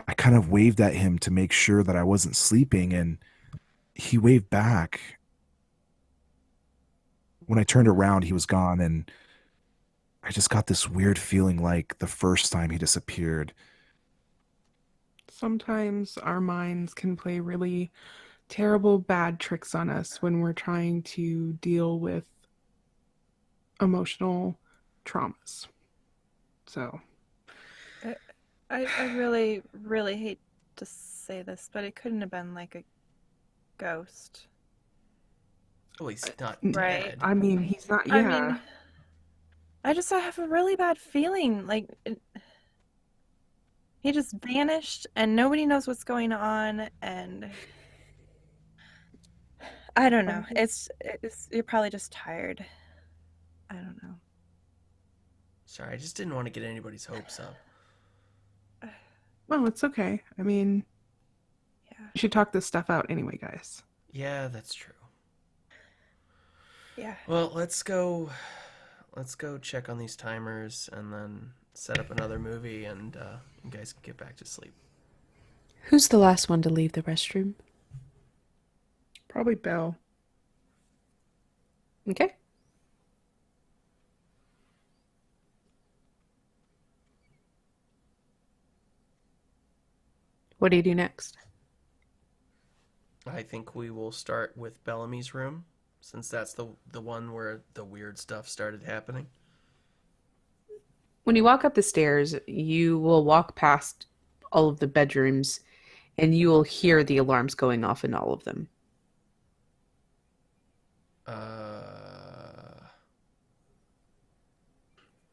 I kind of waved at him to make sure that I wasn't sleeping, and he waved back. When I turned around, he was gone, and I just got this weird feeling like the first time he disappeared. Sometimes our minds can play really terrible, bad tricks on us when we're trying to deal with emotional traumas. So, I really, really hate to say this, but it couldn't have been like a ghost. Oh, he's not Right. dead. I mean, he's not, I yeah. mean, I have a really bad feeling. Like, he just vanished and nobody knows what's going on. And I don't know. It's you're probably just tired. I don't know. Sorry, I just didn't want to get anybody's hopes up. Well, it's okay. I mean, Yeah. we should talk this stuff out anyway, guys. Yeah, that's true. Yeah. Well, let's go check on these timers and then set up another movie, and you guys can get back to sleep. Who's the last one to leave the restroom? Probably Belle. Okay. What do you do next? I think we will start with Bellamy's room, since that's the one where the weird stuff started happening. When you walk up the stairs, you will walk past all of the bedrooms and you will hear the alarms going off in all of them.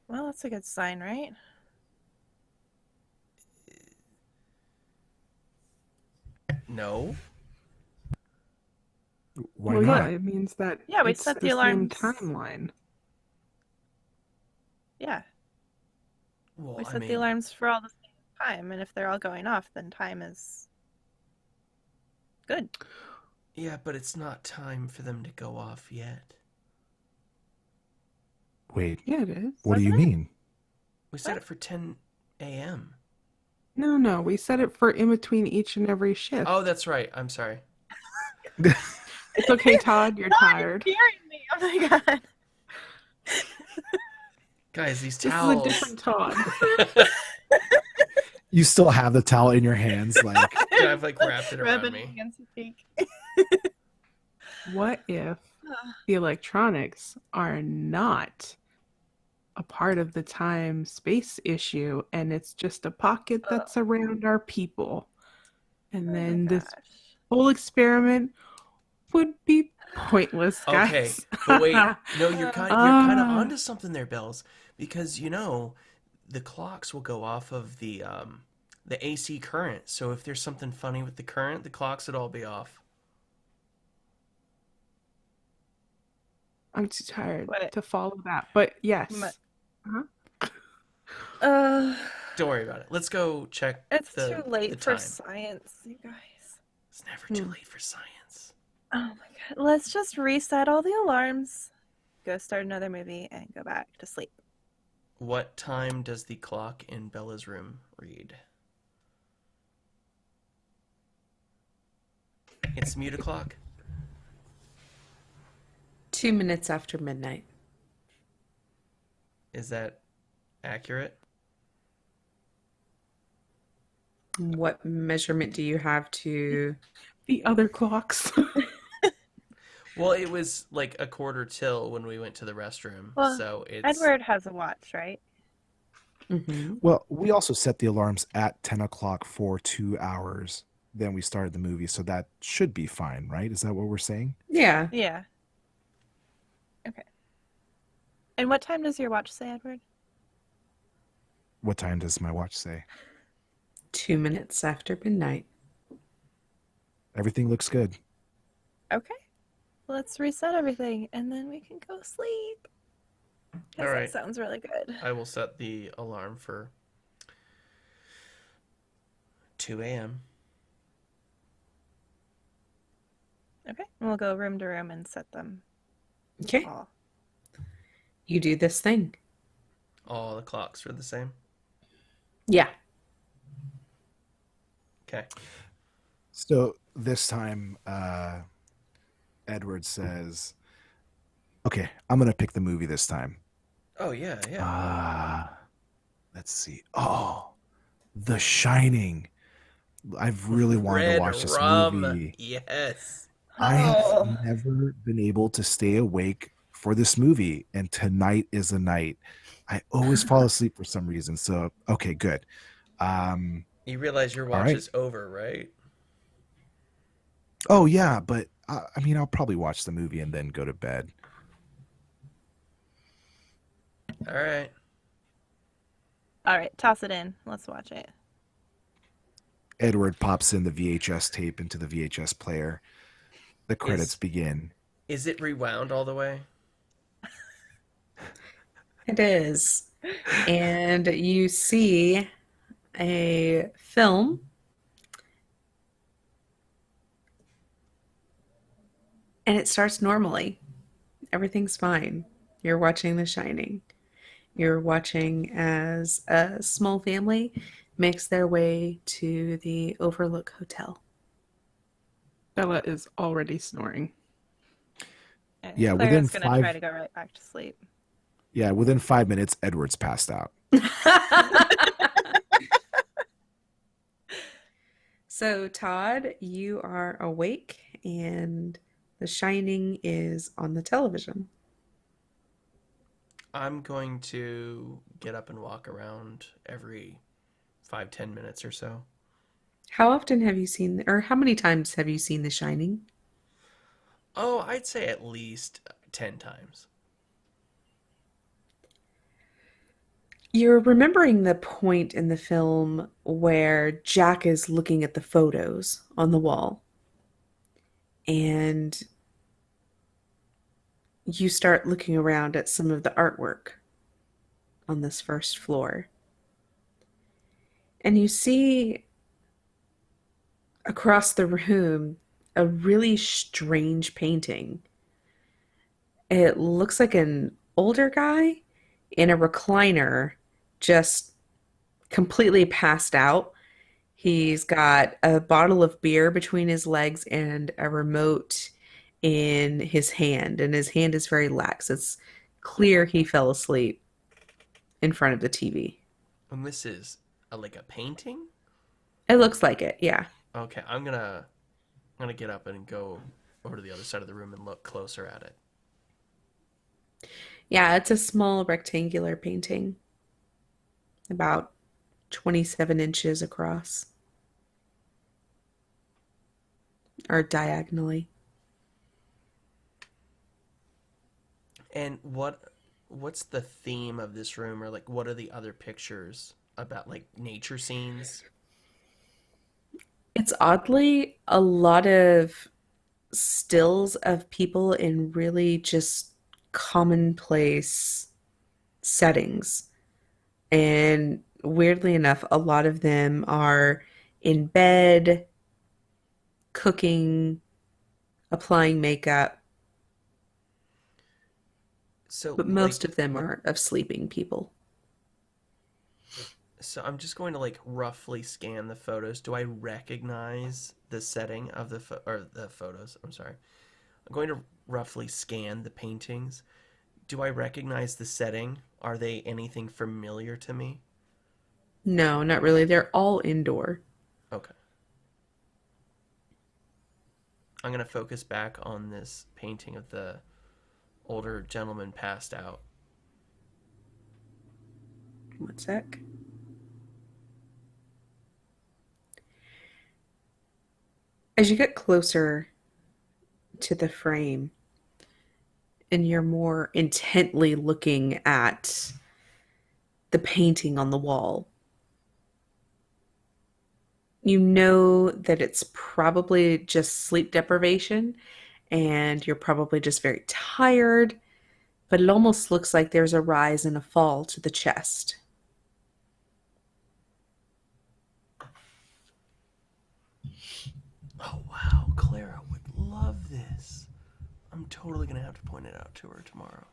Well, that's a good sign, right? No. Why Well, not? yeah, it means that Yeah, we it's set the the same alarms. timeline. Yeah, Well, we I set the mean, alarms for all the same time, and if they're all going off, then time is good. yeah, but it's not time for them to go off yet. Wait, Yeah, it is. what do you Wasn't it? mean? We set What? it for 10 a.m. No, we set it for in between each and every shift. Oh, that's right. I'm sorry. It's okay, Todd. You're tired. Hearing me. Oh my god. Guys, these This is a towels. different Todd. You still have the towel in your hands, like I've like wrapped it around Rubbing me. against the cheek. What if the electronics are not a part of the time-space issue and it's just a pocket that's around our people? And Oh my then this gosh. whole experiment would be pointless, guys. Okay, but wait. No, you're kind of Ah. onto something there, Bells, because the clocks will go off of the AC current. So if there's something funny with the current, the clocks would all be off. I'm too tired What? to follow that. But yes. Uh, Don't worry about it. Let's go check it's the too late the for time. science, you guys. It's never too late for science. Oh my god. Let's just reset all the alarms, go start another movie, and go back to sleep. What time does the clock in Bella's room read? It's mute o'clock. 2 minutes after midnight. Is that accurate? What measurement do you have to? The other clocks. Well, it was like a quarter till when we went to the restroom, Well, so it's Edward has a watch, right? Mhm. well, we also set the alarms at 10 o'clock for 2 hours. Then we started the movie, so that should be fine, right? Is that what we're saying? Yeah. Yeah. Okay. And what time does your watch say, Edward? What time does my watch say? 2 minutes after midnight. Everything looks good. Okay. Let's reset everything, and then we can go sleep. 'Cause All right. that sounds really good. I will set the alarm for 2 a.m. Okay. And we'll go room to room and set them Okay. all. You do this thing. All the clocks are the same. Yeah. Okay. So this time, Edward says, "Okay, I'm gonna pick the movie this time." Oh yeah. Let's see. Oh, The Shining. I've really wanted to Red watch this rum. movie. Yes. I Oh. have never been able to stay awake for this movie, and tonight is the night. I always fall asleep for some reason. So, okay, good. You realize your All watch right. is over, right? Oh yeah, but I mean, I'll probably watch the movie and then go to bed. All right. All right, toss it in. Let's watch it. Edward pops in the VHS tape into the VHS player. The credits begin. Is it rewound all the way? It is. And you see a film. And it starts normally. Everything's fine. You're watching The Shining. You're watching as a small family makes their way to the Overlook Hotel. Bella is already snoring. And Yeah, Clara's within gonna try five- to go right back to sleep. Yeah, within 5 minutes, Edward's passed out. So, Todd, you are awake and The Shining is on the television. I'm going to get up and walk around every 5-10 minutes or so. How often have you seen, or how many times have you seen The Shining? Oh, I'd say at least 10 times. You're remembering the point in the film where Jack is looking at the photos on the wall, and you start looking around at some of the artwork on this first floor. And you see across the room a really strange painting. It looks like an older guy in a recliner, just completely passed out. He's got a bottle of beer between his legs and a remote in his hand, and his hand is very lax. It's clear he fell asleep in front of the TV. And this is like a painting? It looks like it, yeah. Okay, I'm gonna get up and go over to the other side of the room and look closer at it. Yeah, it's a small rectangular painting, about 27 inches across, or diagonally. And what's the theme of this room, or like what are the other pictures about, like nature scenes? It's oddly a lot of stills of people in really just commonplace settings. And weirdly enough, a lot of them are in bed, cooking, applying makeup, So but like most of them are of sleeping people. so I'm just going to like roughly scan the photos. Do I recognize the setting of or the photos? I'm sorry. I'm going to roughly scan the paintings. Do I recognize the setting? Are they anything familiar to me? No, not really. They're all indoor. Okay. I'm going to focus back on this painting of the older gentleman passed out. One sec. As you get closer to the frame and you're more intently looking at the painting on the wall, you know that it's probably just sleep deprivation and you're probably just very tired, but it almost looks like there's a rise and a fall to the chest. Oh wow, Clara would love this. I'm totally going to have to point it out to her tomorrow.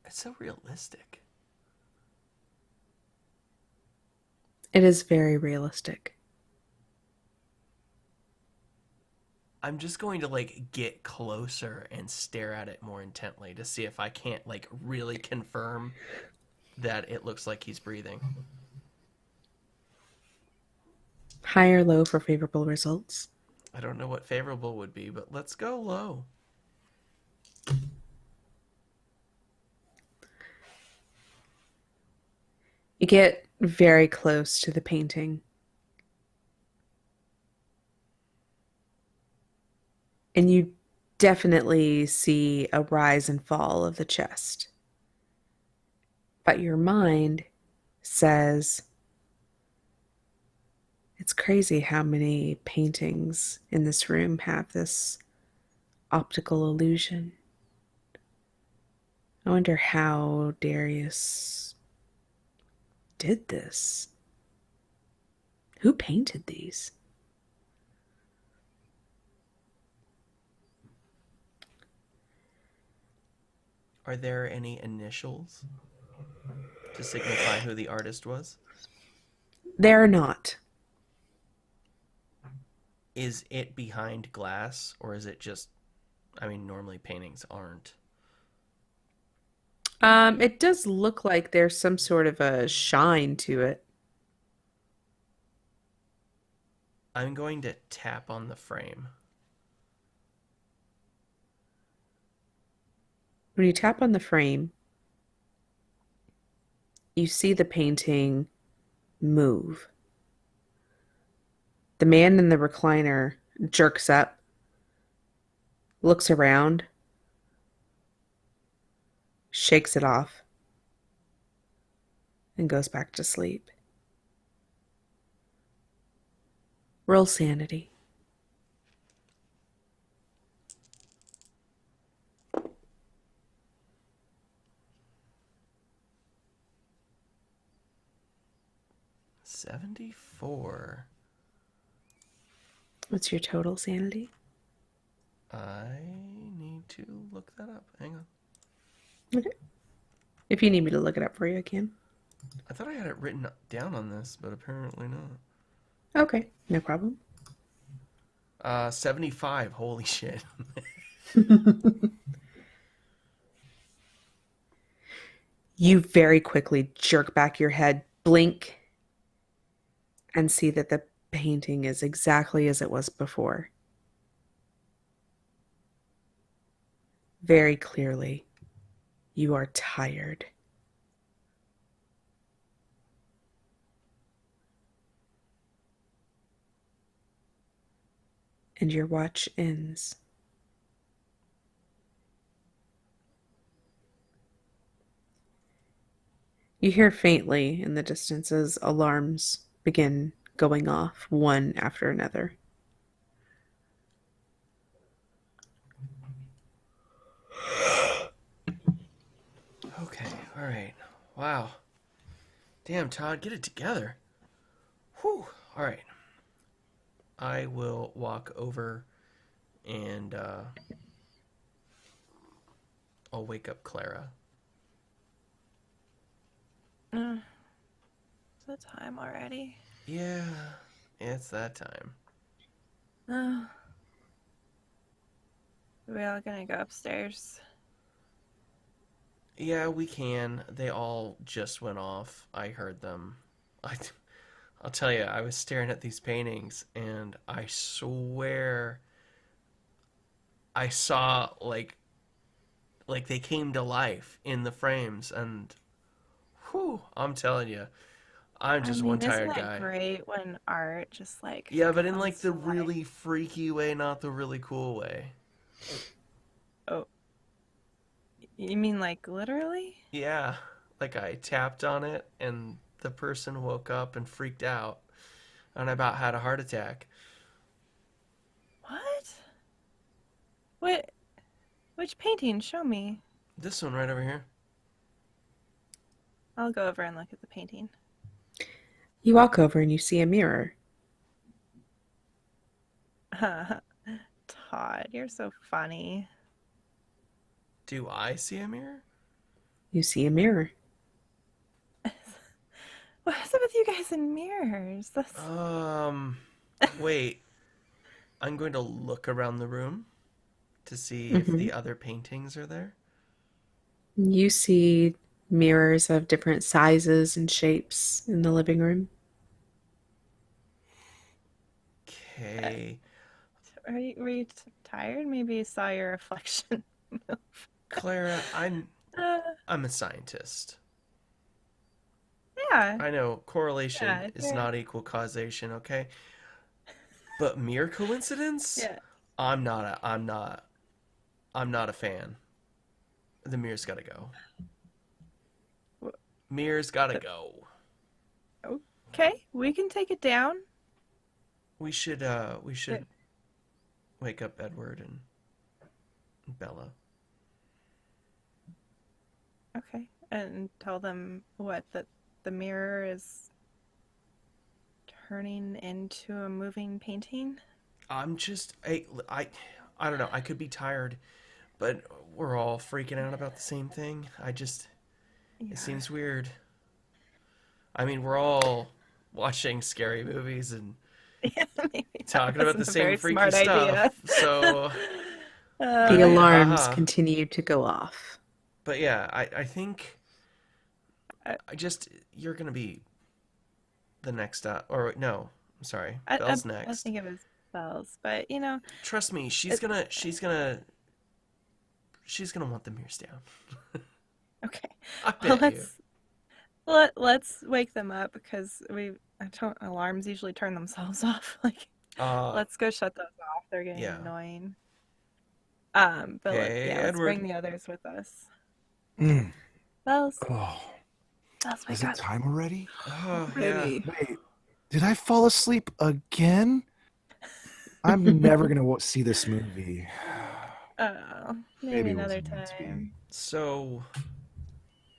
It's so realistic. It is very realistic. I'm just going to like get closer and stare at it more intently to see if I can't like really confirm that it looks like he's breathing. High or low for favorable results? I don't know what favorable would be, but let's go low. You get very close to the painting, and you definitely see a rise and fall of the chest. But your mind says, it's crazy how many paintings in this room have this optical illusion. I wonder how Darius did this. Who painted these? Are there any initials to signify who the artist was? They're not. Is it behind glass, or is it just, I mean, normally paintings aren't. It does look like there's some sort of a shine to it. I'm going to tap on the frame. When you tap on the frame, you see the painting move. The man in the recliner jerks up, looks around, shakes it off, and goes back to sleep. Roll sanity. $74. What's your total sanity? I need to look that up. Hang on. Okay. If you need me to look it up for you, I can. I thought I had it written down on this, but apparently not. Okay, no problem. 75. Holy shit. You very quickly jerk back your head, blink, and see that the painting is exactly as it was before. Very clearly, you are tired. And your watch ends. You hear faintly in the distance as alarms begin going off, one after another. Okay, alright. Wow. Damn, Todd, get it together. Whew. Alright. I will walk over and I'll wake up Clara. Is it time already? Yeah, it's that time. Oh. Are we all gonna go upstairs? Yeah, we can. They all just went off. I heard them. I'll tell you, I was staring at these paintings, and I swear I saw like they came to life in the frames, and whew, I'm telling you, I'm just one isn't tired it guy. great when art just like Yeah, but in like comes the to life? really freaky way, not the really cool way. Oh, you mean like literally? Yeah, like I tapped on it, and the person woke up and freaked out, and I about had a heart attack. What? What? Which painting? Show me. This one right over here. I'll go over and look at the painting. You walk over and you see a mirror. Todd, you're so funny. Do I see a mirror? You see a mirror. What's up with you guys in mirrors? That's... Wait. I'm going to look around the room to see if Mhm. the other paintings are there. You see mirrors of different sizes and shapes in the living room. Okay. Were you tired? Maybe you saw your reflection. Clara, Uh, I'm a scientist. yeah. I know correlation Yeah, is you're- not equal causation, okay? But mere coincidence? Yeah. I'm not a fan. The mirror's gotta go. Wh- Mirror's gotta go. Okay, we can take it down. We should wake up Edward and Bella. Okay, and tell them what, that the mirror is turning into a moving painting. I'm just I don't know. I could be tired, but we're all freaking out about the same thing. Yeah. It seems weird. I mean, we're all watching scary movies and Yeah, maybe that talking about the wasn't a same very freaky smart idea. stuff. So, The I mean, alarms haha. continue to go off. But yeah, I think I- you're gonna be the next or no, I'm sorry, I Belle's I next. think it was Belle's, but Trust me, she's gonna want the mirrors down. okay. I Well, bet you. let's wake them up because alarms usually turn themselves off like Let's go shut those off. They're getting yeah. annoying. But Hey, let's Edward. bring the others with us. Mm. Bells, Oh, Bells, is wake it up. time already? Oh, yeah. Ready. Wait, did I fall asleep again? I'm never gonna see this movie. Oh, maybe Maybe it another wasn't meant to be. time. So,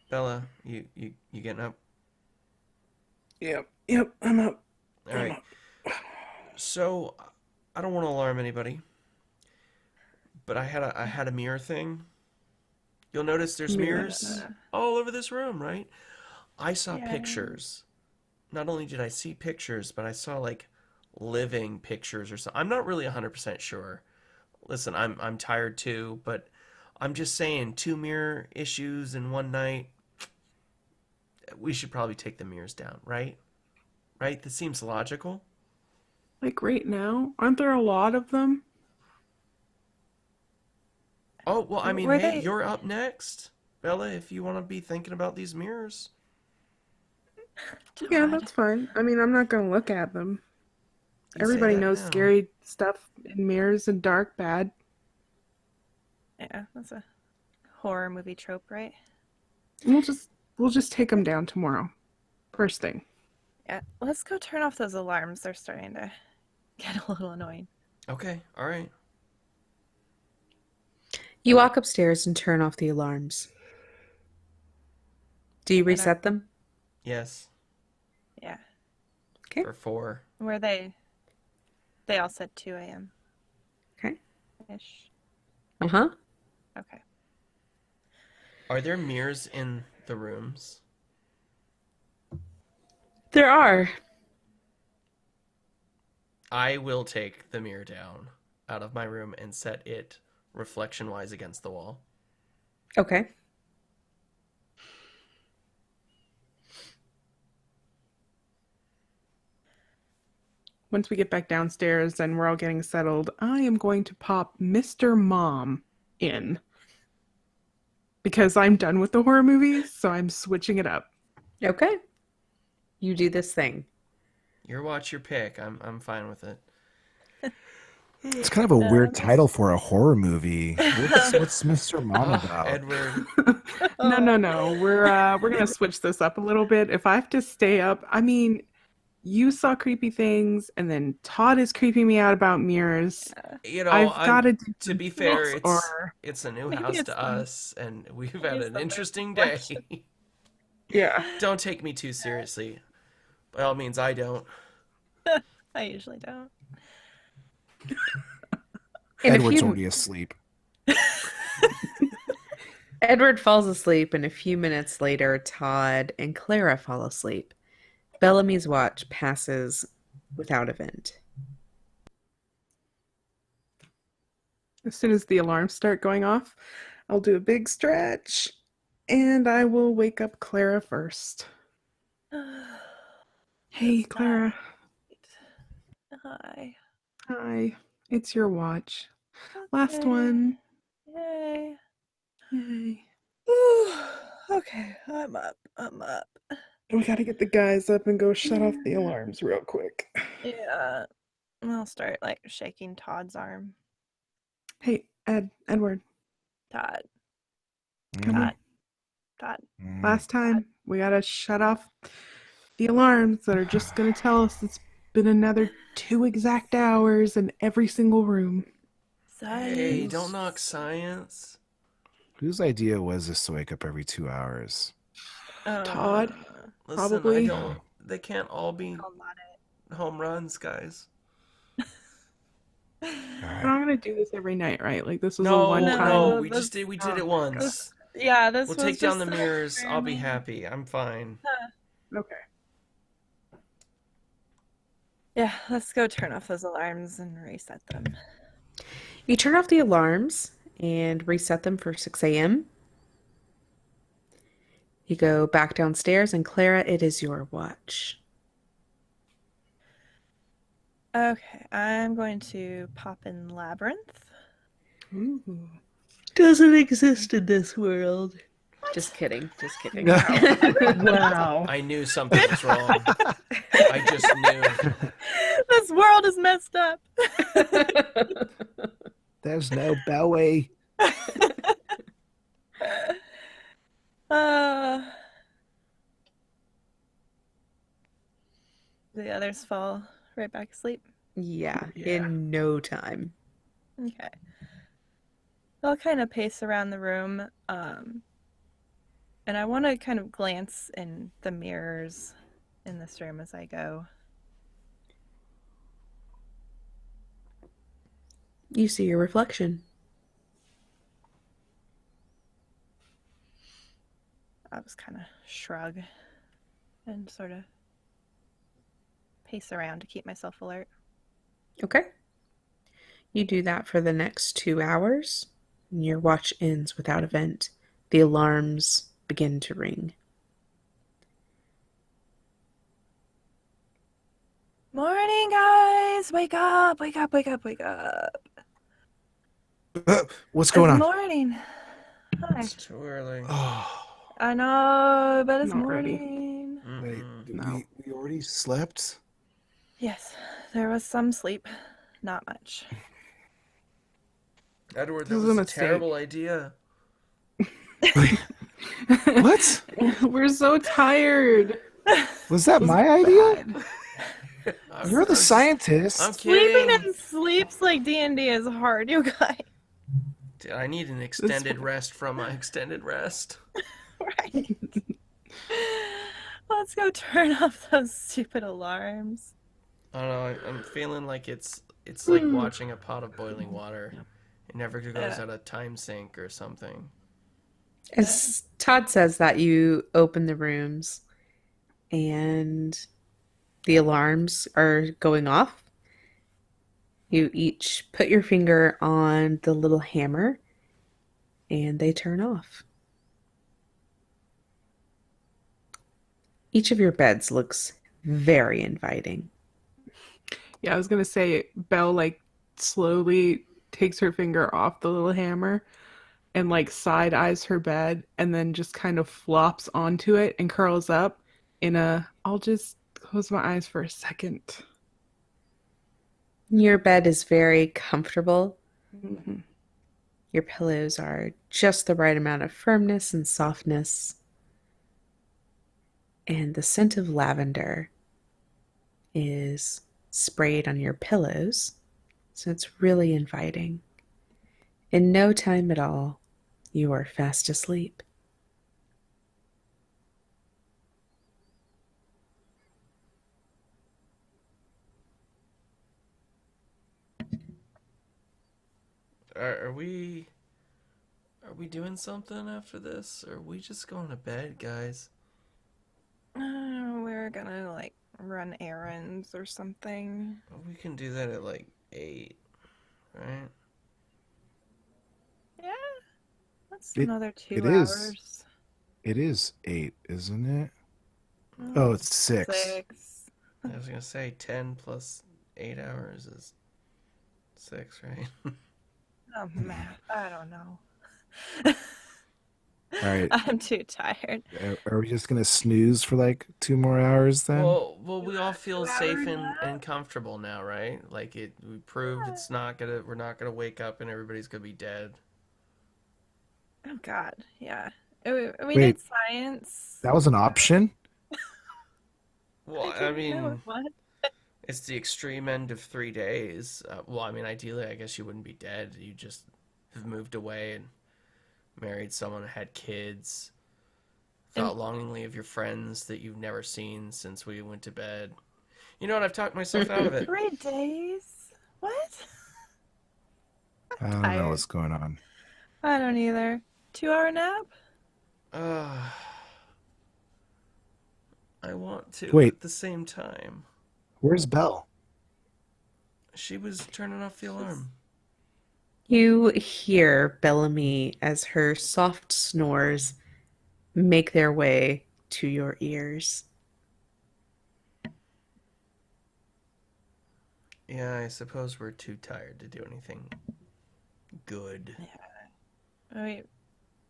Bella, you getting up? Yep, I'm up. All right. So, I don't want to alarm anybody, but I had a mirror thing. You'll notice there's mirrors Uh, all over this room, right? I saw Yeah. pictures. Not only did I see pictures, but I saw like living pictures or something. I'm not really 100% sure. Listen, I'm tired too, but I'm just saying 2 mirror issues in one night. We should probably take the mirrors down, right? Right? That seems logical. Like right now, aren't there a lot of them? Oh, well, I mean, Were hey, they- you're up next, Bella, if you want to be thinking about these mirrors. Yeah, Todd. that's fine. I mean, I'm not gonna look at them. You say Everybody that knows now. scary stuff in mirrors and dark bad. Yeah, that's a horror movie trope, right? We'll just take them down tomorrow. First thing. Yeah, let's go turn off those alarms. They're starting to get a little annoying. Okay, all right. You walk upstairs and turn off the alarms. Do you And I- reset them? Yes, Yeah. Okay. for 4. Were they? They all said 2 a.m. Okay. ish. Uh-huh. Okay. Are there mirrors in the rooms? There are. I will take the mirror down out of my room and set it reflection-wise against the wall. Okay. Once we get back downstairs and we're all getting settled, I am going to pop Mr. Mom in. Because I'm done with the horror movies, so I'm switching it up. Okay. You do this thing. Your watch, your pick. I'm fine with it. It's kind of a weird title for a horror movie. What's Mr. Mom Ugh, about? Edward. No. We're gonna switch this up a little bit. If I have to stay up, I mean, you saw creepy things, and then Todd is creeping me out about mirrors. You know, I've got to do to be fair, or it's a new Maybe house it's to fun. us, and we've had Maybe an something interesting day. question. yeah. Don't take me too seriously. By all means, I don't. I usually don't. In a Edward's few- already asleep. Edward falls asleep, and a few minutes later, Todd and Clara fall asleep. Bellamy's watch passes without event. As soon as the alarms start going off, I'll do a big stretch, and I will wake up Clara first. Hey, It's Clara. Hi. Hi. It's your watch. Last Okay. one. Yay. Yay. Okay, I'm up. We gotta get the guys up and go shut off the alarms real quick. Yeah. I'll start like shaking Todd's arm. Hey, Edward. Todd. Mm, Todd. Todd. mm. Last time, we gotta shut off the alarms that are just gonna tell us it's been another 2 exact hours in every single room. Hey, Science. don't knock science. Whose idea was this to wake up every 2 hours? Todd? Listen, Probably. They can't all be I'll nod home runs, guys. All We're right. not gonna do this every night, right? Like this was a No, one time. no, we That's- did it once. it. Yeah, this We'll was take down just the mirrors. I'll be experiment. happy. I'm fine. Okay. Yeah, let's go turn off those alarms and reset them. You turn off the alarms and reset them for 6 a.m. You go back downstairs, and Clara, it is your watch. Okay, I'm going to pop in Labyrinth. Ooh. Doesn't exist in this world. Just kidding. Just kidding. Wow. I knew something was wrong. I just knew. This world is messed up. There's no belly. Uh, the others fall right back asleep. Yeah, Yeah. in no time. Okay. I'll kind of pace around the room, and I want to kind of glance in the mirrors in this room as I go. You see your reflection. I'll just kind of shrug and sort of pace around to keep myself alert. Okay. You do that for the next 2 hours. And your watch ends without event. The alarms begin to ring. Morning, guys! Wake up! Wake up! Wake up! Wake up! What's going It's on? morning. Hi. It's too early. Oh, I know, but it's Not ready. morning. wait, Mm-mm. did No. we already slept? Yes, there was some sleep. Not much. Edward, This that is was a a mistake. terrible idea. Wait, what? We're so tired. Was that my idea? I'm- You're the I'm just- scientist. I'm Sleeping kidding. in sleeps like D&D is hard, you guys. Dude, I need an extended rest from my extended rest. Right. Let's go turn off those stupid alarms. I don't know. I'm feeling like it's like watching a pot of boiling water. It never goes out of time sink or something. As Todd says that, you open the rooms and the alarms are going off. You each put your finger on the little hammer and they turn off. Each of your beds looks very inviting. Yeah, I was gonna say Belle like slowly takes her finger off the little hammer and like side eyes her bed and then just kind of flops onto it and curls up in a I'll just close my eyes for a second. Your bed is very comfortable. Mhm. Your pillows are just the right amount of firmness and softness. And the scent of lavender is sprayed on your pillows, so it's really inviting. In no time at all, you are fast asleep. Are we doing something after this? Or are we just going to bed, guys? We're gonna like run errands or something. We can do that at like 8, right? Yeah, that's It- another 2 it is. hours. It is 8, isn't it? Oh, it's 6. 6. I was gonna say 10 plus 8 hours is 6, right? Oh, math. I don't know. All right. I'm too tired. Are we just gonna snooze for like 2 more hours then? Well, we all feel 2 safe hours and, nap? and comfortable now, right? Like we proved it's not gonna we're not gonna wake up and everybody's gonna be dead. Oh, God. Yeah. We Wait. did science. That was an option? Well, I didn't know mean, what? it's the extreme end of 3 days. Well, I mean, ideally, I guess you wouldn't be dead. You just have moved away and married someone, had kids, thought longingly of your friends that you've never seen since we went to bed. You know what? I've talked myself out of it. 3 days? What? I don't know tired. what's going on. I don't either. 2-hour nap? I want to Wait. at the same time. Where's Belle? She was turning off the alarm. You hear Bellamy as her soft snores make their way to your ears. Yeah, I suppose we're too tired to do anything good.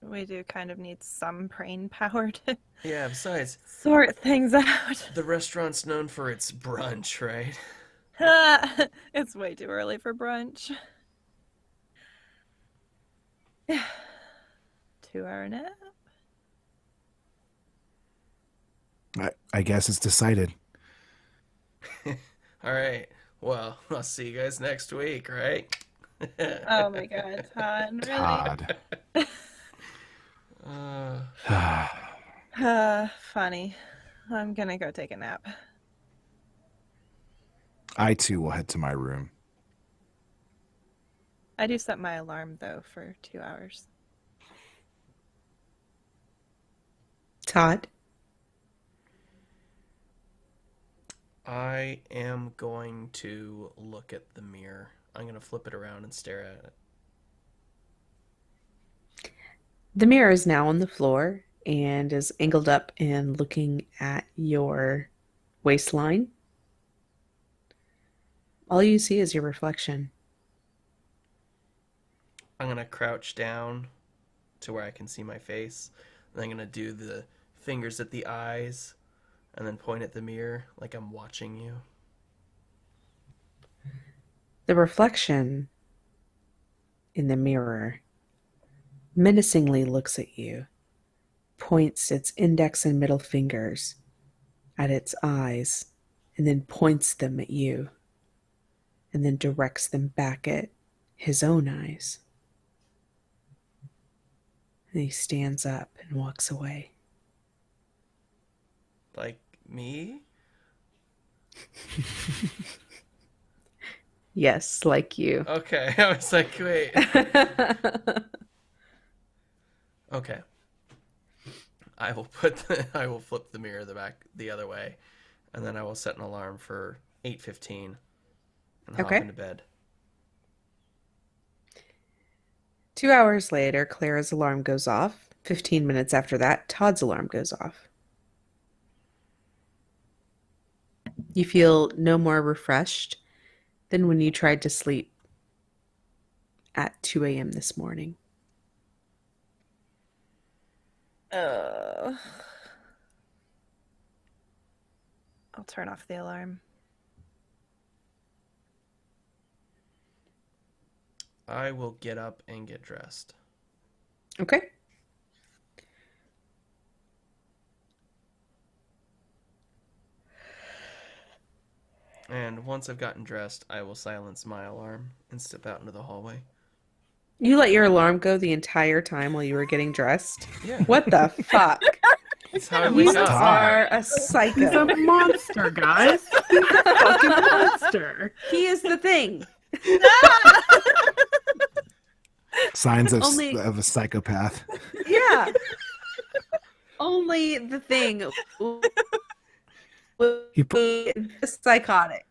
We do kind of need some brain power to Yeah, besides, sort things out. the restaurant's known for its brunch, right? It's way too early for brunch. 2-hour nap. I guess it's decided. All right. Well, I'll see you guys next week, right? Oh my god, Todd, really? Uh, Funny. I'm gonna go take a nap. I too will head to my room. I do set my alarm though for 2 hours. Todd? I am going to look at the mirror. I'm going to flip it around and stare at it. The mirror is now on the floor and is angled up and looking at your waistline. All you see is your reflection. I'm going to crouch down to where I can see my face. And I'm going to do the fingers at the eyes and then point at the mirror like I'm watching you. The reflection in the mirror menacingly looks at you, points its index and middle fingers at its eyes, and then points them at you, and then directs them back at his own eyes. And he stands up and walks away. Like me? Yes, like you. Okay. I was like, wait. Okay. I will flip the mirror the other way, and then I will set an alarm for 8:15 and hop Okay. into bed. 2 hours later, Clara's alarm goes off. 15 minutes after that, Todd's alarm goes off. You feel no more refreshed than when you tried to sleep at 2 a.m. this morning. I'll turn off the alarm. I will get up and get dressed. Okay. And once I've gotten dressed, I will silence my alarm and step out into the hallway. You let your alarm go the entire time while you were getting dressed? Yeah. What the fuck? That's how I You wake up. are a He's a psycho. monster, guys. He's a fucking monster. He is the thing. Signs of, Only- of a psychopath. Yeah. Only the thing would He be psychotic.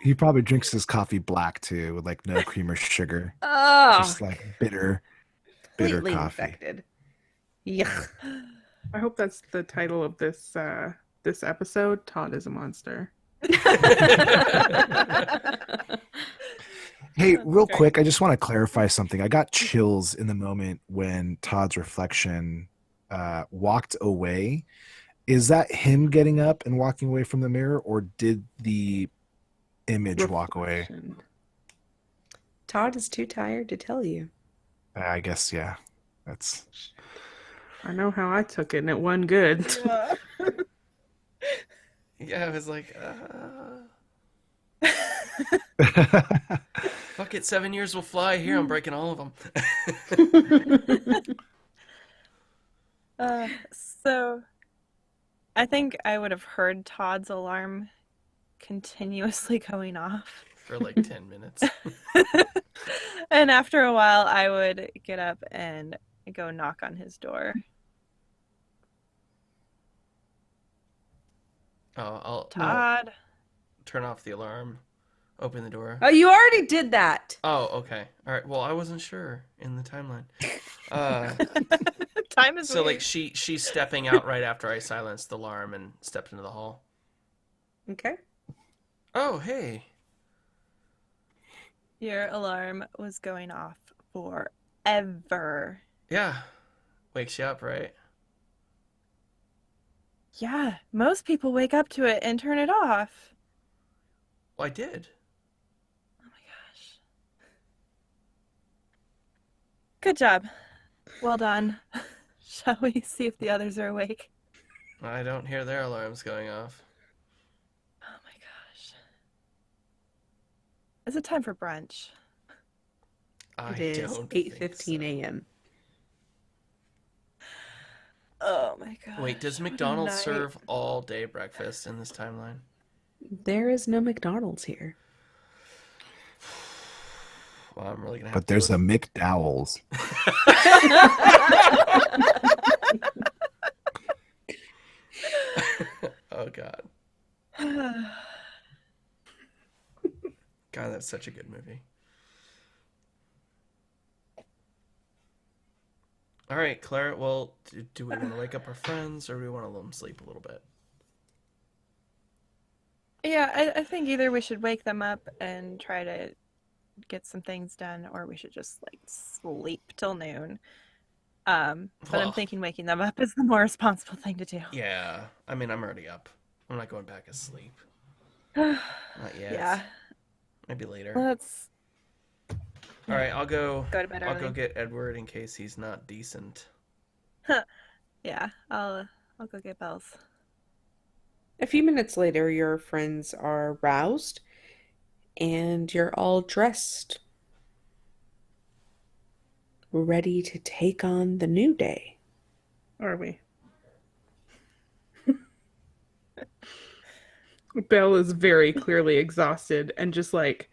He probably drinks his coffee black too, with like no cream or sugar. Oh, Just like bitter completely coffee. infected. Yuck. I hope that's the title of this this episode. Todd is a monster. Hey, real quick, I just want to clarify something. I got chills in the moment when Todd's reflection walked away. Is that him getting up and walking away from the mirror, or did the image walk away? Reflection. Todd is too tired to tell you. I guess, yeah. That's I know how I took it, and it wasn't good. Yeah, I was like, fuck it, 7 years will fly. Here, I'm breaking all of them. So I think I would have heard Todd's alarm continuously going off. For like 10 minutes. And after a while, I would get up and go knock on his door. Oh, I'll Todd. turn off the alarm, open the door. Oh, you already did that. Oh, okay. All right. Well, I wasn't sure in the timeline. Time is So weird. like she's stepping out right after I silenced the alarm and stepped into the hall. Okay. Oh, hey. Your alarm was going off forever. Yeah. Wakes you up, right? Yeah, most people wake up to it and turn it off. Well, I did. Oh my gosh. Good job. Well done. Shall we see if the others are awake? I don't hear their alarms going off. Oh my gosh. Is it time for brunch? I It is don't 8:15 think a.m. Oh my gosh. so. Wait, does what a McDonald's night. serve all day breakfast in this timeline? There is no McDonald's here. Well, I'm really gonna have But to there's go a McDowell's. Oh God. God, that's such a good movie. All right, Claire. Well, do we want to wake up our friends, or do we want to let them sleep a little bit? Yeah, I think either we should wake them up and try to get some things done, or we should just like sleep till noon. But I'm Well, thinking waking them up is the more responsible thing to do. yeah. I mean, I'm already up. I'm not going back asleep. Not yet. Yeah, Maybe later. let's All right, I'll go. go to bed I'll early. go get Edward in case he's not decent. Yeah, I'll go get Bells. A few minutes later, your friends are roused and you're all dressed, ready to take on the new day. Are we? Belle is very clearly exhausted and just like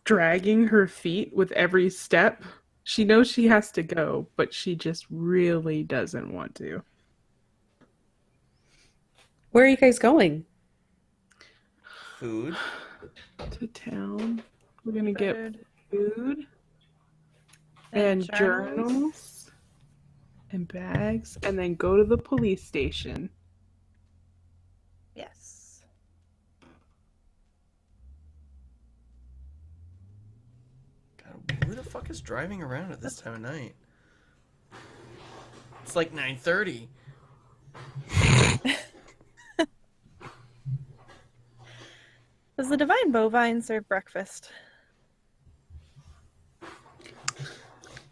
dragging her feet with every step. She knows she has to go, but she just really doesn't want to. Where are you guys going? Food. To town. We're gonna get Food food and journals and bags and then go to the police station. Yes. God, who the fuck is driving around at this time of night? It's like 9:30. Does the Divine Bovine serve breakfast?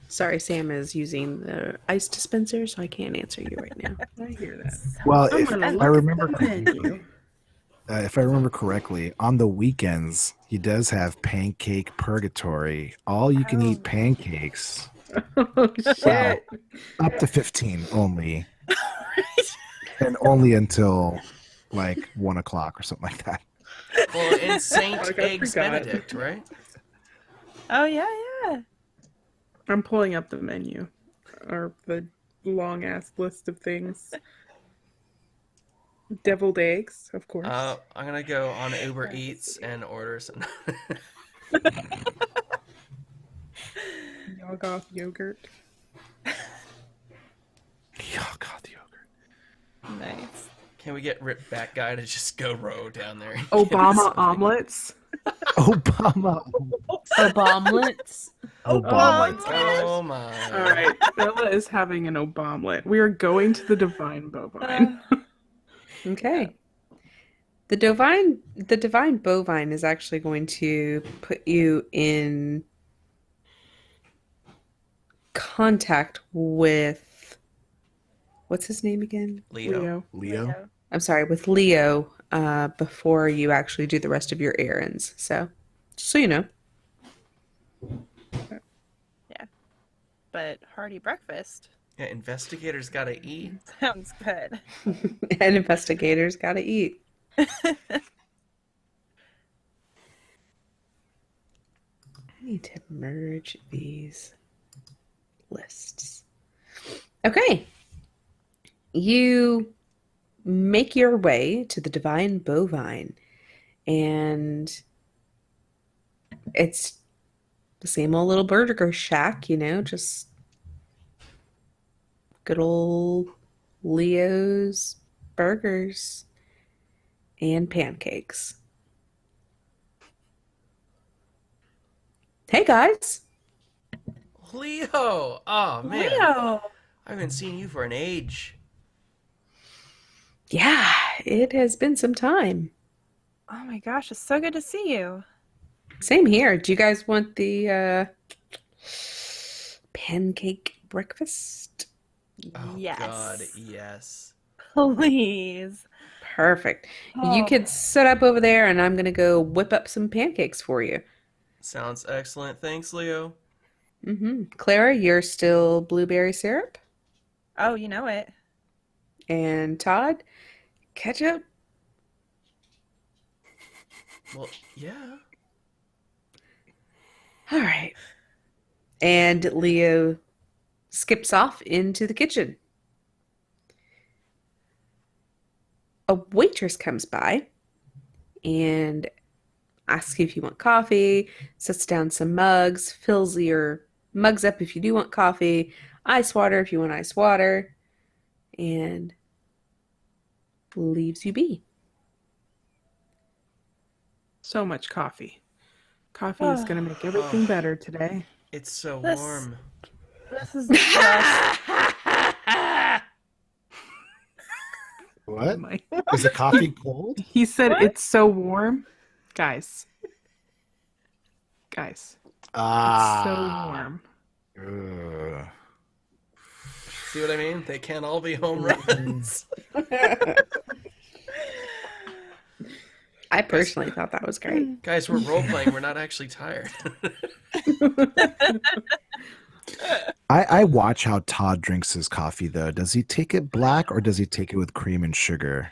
Sorry, Sam is using the ice dispenser, so I can't answer you right now. I hear that. Well, I'm if gonna I look at remember the correctly, menu. on the weekends he does have pancake purgatory. All you can eat Oh. pancakes. Oh shit. Up to 15 only, and only until like 1 o'clock or something like that. Well, in Saint Like, I Eggs forgot. Benedict, right? Oh yeah, yeah. I'm pulling up the menu or the long ass list of things. Deviled eggs, of course. I'm gonna go on Uber Eats and order some. Yoggoth yogurt. Oh God, the yogurt. Nice. Can we get Rip Back Guy to just go row down there? and get us Obama something? omelets. Obama. Omelets. Obama. Oh my! All right, Bella is having an omelet. We are going to the Divine Bovine. Okay. The divine bovine is actually going to put you in contact with what's his name again? Leo. Leo. I'm sorry, with Leo before you actually do the rest of your errands. So, just so you know. But hearty breakfast Yeah, investigators gotta eat. sounds good. And investigators gotta eat. I need to merge these lists. Okay. You make your way to the Divine Bovine, and it's the same old little burger shack, you know, just good old Leo's burgers and pancakes. Hey guys. Leo! Oh man, Leo. I haven't seen you for an age. Yeah, it has been some time. Oh my gosh, it's so good to see you. Same here. Do you guys want the pancake breakfast? Oh Yes. God, yes. Please. Perfect. You Oh. can set up over there, and I'm gonna go whip up some pancakes for you. Sounds excellent. Thanks, Leo. Clara, you're still blueberry syrup, Oh, you know it. and Todd, ketchup. Well, yeah. All right. And Leo skips off into the kitchen. A waitress comes by and asks you if you want coffee, sets down some mugs, fills your mugs up if you do want coffee, ice water if you want ice water, and leaves you be. So much coffee. Coffee is going to make everything better today. It's so This- warm. This is just. What? My- Is the coffee cold? He said What? it's so warm. Guys. It's so warm. Ugh. See what I mean? They can't all be home runs. I personally thought that was great. Guys, we're role playing. We're not actually tired. I watch how Todd drinks his coffee though. Does he take it black or does he take it with cream and sugar?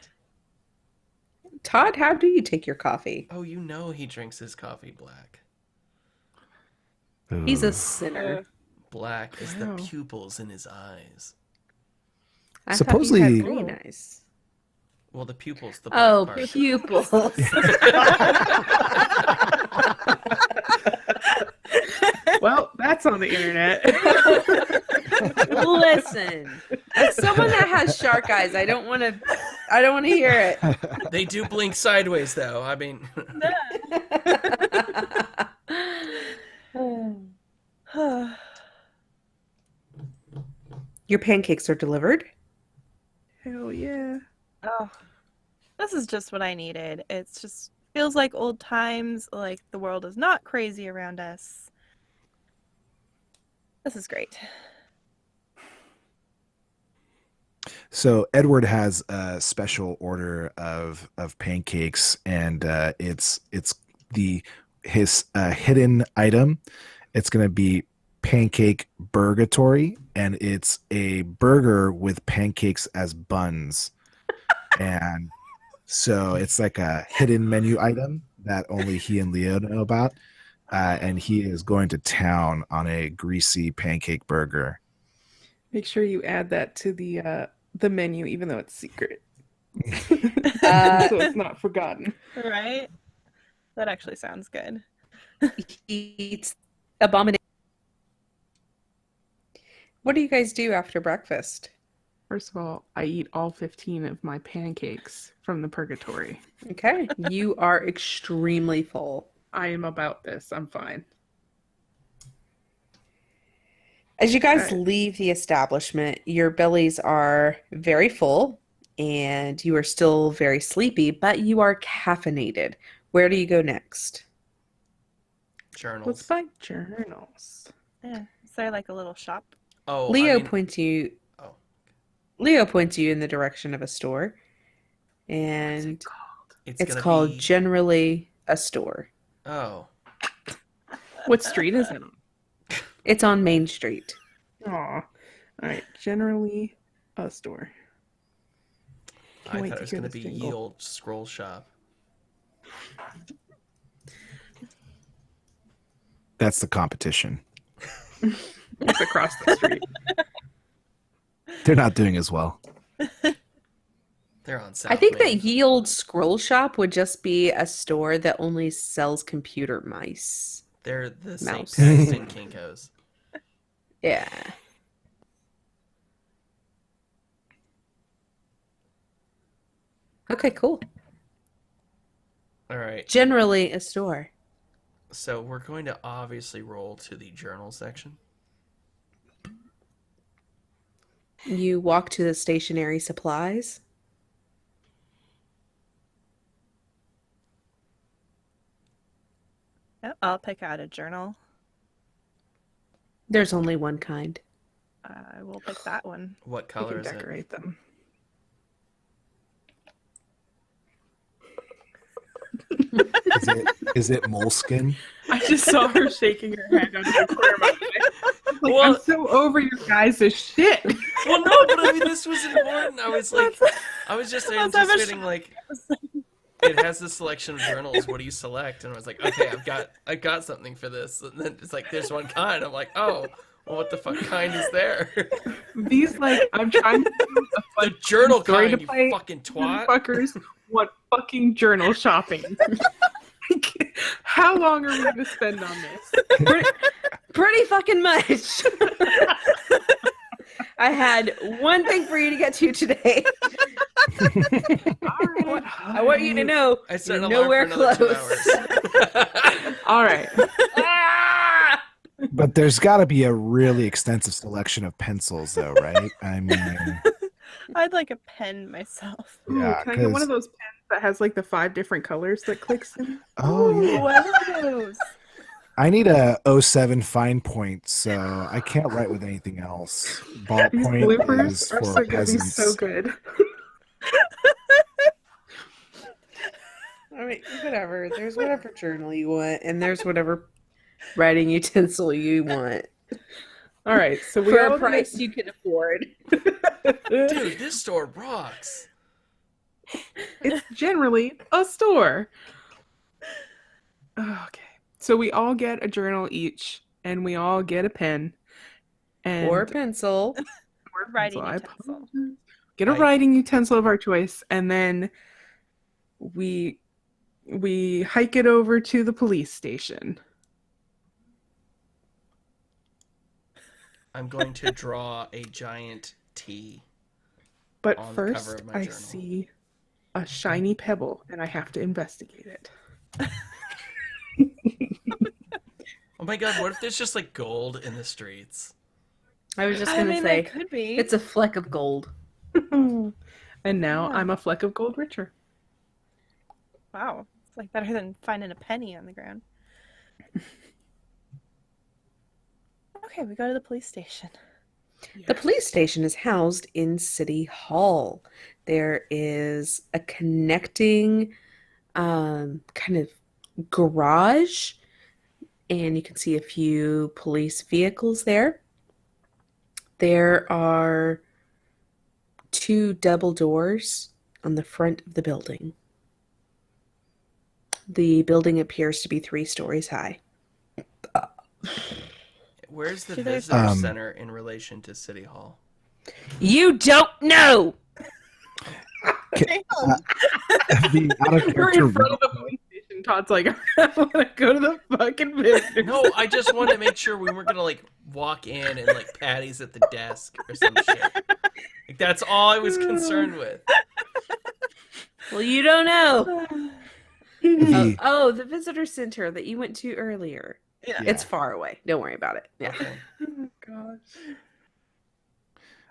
Todd, how do you take your coffee? Oh, you know he drinks his coffee black. He's a Ugh. sinner. Black is the Wow. pupils in his eyes. I Supposedly- thought you had green eyes. Well, the pupils, the black Oh, part. pupils. Well, that's on the internet. Listen, as someone that has shark eyes, I don't want to hear it. They do blink sideways, though. I mean, Your pancakes are delivered. Hell yeah. Oh, this is just what I needed. It's just feels like old times, like the world is not crazy around us. This is great. So Edward has a special order of pancakes, and it's his hidden item. It's going to be pancake burgatory, and it's a burger with pancakes as buns, and so it's like a hidden menu item that only he and Leo know about. And he is going to town on a greasy pancake burger. Make sure you add that to the menu, even though it's secret. So it's not forgotten. Right? That actually sounds good. He eats abomination. What do you guys do after breakfast? First of all, I eat all 15 of my pancakes from the purgatory. Okay, you are extremely full. I am about this. I'm fine. As you guys Alright. leave the establishment, your bellies are very full and you are still very sleepy, but you are caffeinated. Where do you go next? journals. Let's buy journals. Yeah. Is there like a little shop? Oh, Leo I mean, points you. Oh. Leo points you in the direction of a store, and it's gonna called be... Generally a Store. Oh, What street is it on? It's on Main Street. Aw. Alright, generally a store. I Can't wait thought to it was hear going to this be jingle. Ye Old Scroll Shop. That's the competition. It's across the street. They're not doing as well. They're on South I think Main. that Ye Old Scroll Shop would just be a store that only sells computer mice. They're the St. Mouse. Paxton Kinkos. Yeah. Okay, cool. All right, Generally a store. so we're going to obviously roll to the journal section. You walk to the stationery supplies. I'll pick out a journal. There's only one kind. I will pick that one. What We color can is it? decorate them. Is it moleskin? I just saw her shaking her head under the corner of my eye. Like, Well- I'm so over you guys' shit. Well, no, but I mean, this was important. I was like, I was just Let's have a anticipating like, it has this selection of journals. What do you select? And I was like, okay, I got something for this. And then it's like, there's one kind. I'm like, oh, well, what the fuck kind is there? These, like, I'm trying to do a The fun journal story kind, to you play. fucking twat. Fuckers want fucking journal shopping. How long are we going to spend on this? Pretty fucking much. I had one thing for you to get to today. All right. I want you to know I set you're an alarm nowhere for another 2 close. hours. All right. Ah! But there's got to be a really extensive selection of pencils, though, right? I mean, I'd like a pen myself. Ooh, Yeah, can I get one 'cause- of those pens that has like the 5 different colors that clicks in? oh yeah, What are those? I need a '07 fine point, so I can't write with anything else. These Ballpoint bloopers is are for so going to be peasants. so good. I mean, whatever. There's whatever journal you want, and there's whatever writing utensil you want All right, so we for all a price you can afford. Dude, this store rocks. It's generally a store. Okay. So we all get a journal each, and we all get a pen. And Or a pencil. or a Writing pencil. I utensil. apologize. Get a I- writing utensil of our choice, and then we hike it over to the police station. I'm going to draw a giant T. But On the cover first, of my I journal. see a shiny pebble, and I have to investigate it. Oh my god, what if there's just like gold in the streets? I was just I going to mean, say, it could be. it's a fleck of gold. And now Yeah. I'm a fleck of gold richer. Wow. It's like better than finding a penny on the ground. Okay, we go to the police station. The police station is housed in City Hall. There is a connecting kind of garage, and you can see a few police vehicles there. There are 2 double doors on the front of the building. The building appears to be 3 stories high. Where's the Do they- visitor center in relation to City Hall? You don't know! The out of We're character in front of the police station. Todd's like, I want to go to the fucking business. No, I just wanted to make sure we weren't gonna like walk in and like Patty's at the desk or some shit. Like that's all I was concerned with. Well, you don't know. The- The visitor center that you went to earlier. Yeah. It's far away. Don't worry about it. Yeah. Okay. Oh,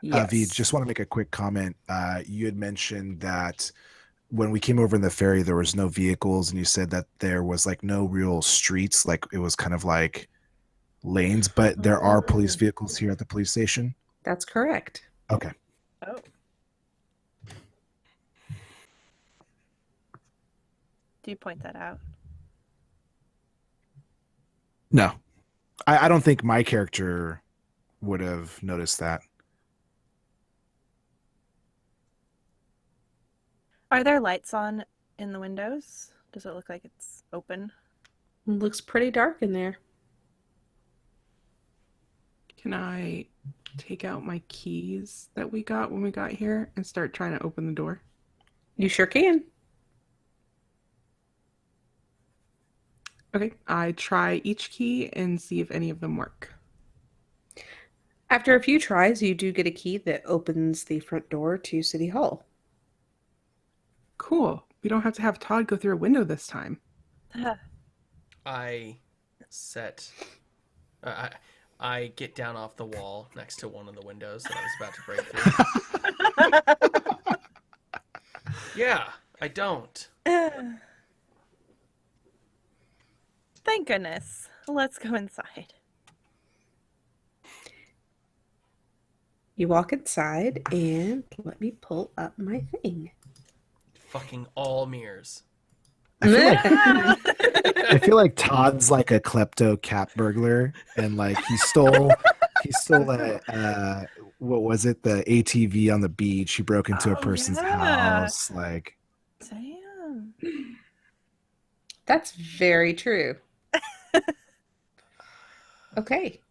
gosh. V, just want to make a quick comment. You had mentioned that when we came over in the ferry, there was no vehicles, and you said that there was like no real streets, like it was kind of like lanes, but there are police vehicles here at the police station. That's correct. Okay. Oh. Do you point that out? No, I don't think my character would have noticed that. Are there lights on in the windows? Does it look like it's open? Looks pretty dark in there. Can I take out my keys that we got when we got here and start trying to open the door? You sure can. Okay, I try each key and see if any of them work. After a few tries, you do get a key that opens the front door to City Hall. Cool. We don't have to have Todd go through a window this time. I set. I get down off the wall next to one of the windows that I was about to break through. Yeah, I don't. Thank Thank goodness. Let's go inside. You walk inside, and let me pull up my thing. Fucking all mirrors. I feel like Ah! I feel like Todd's like a klepto cat burglar, and like he stole a what was it, the ATV on the beach. He broke into a Oh, person's yeah. house. Like, Damn. That's very true. Okay.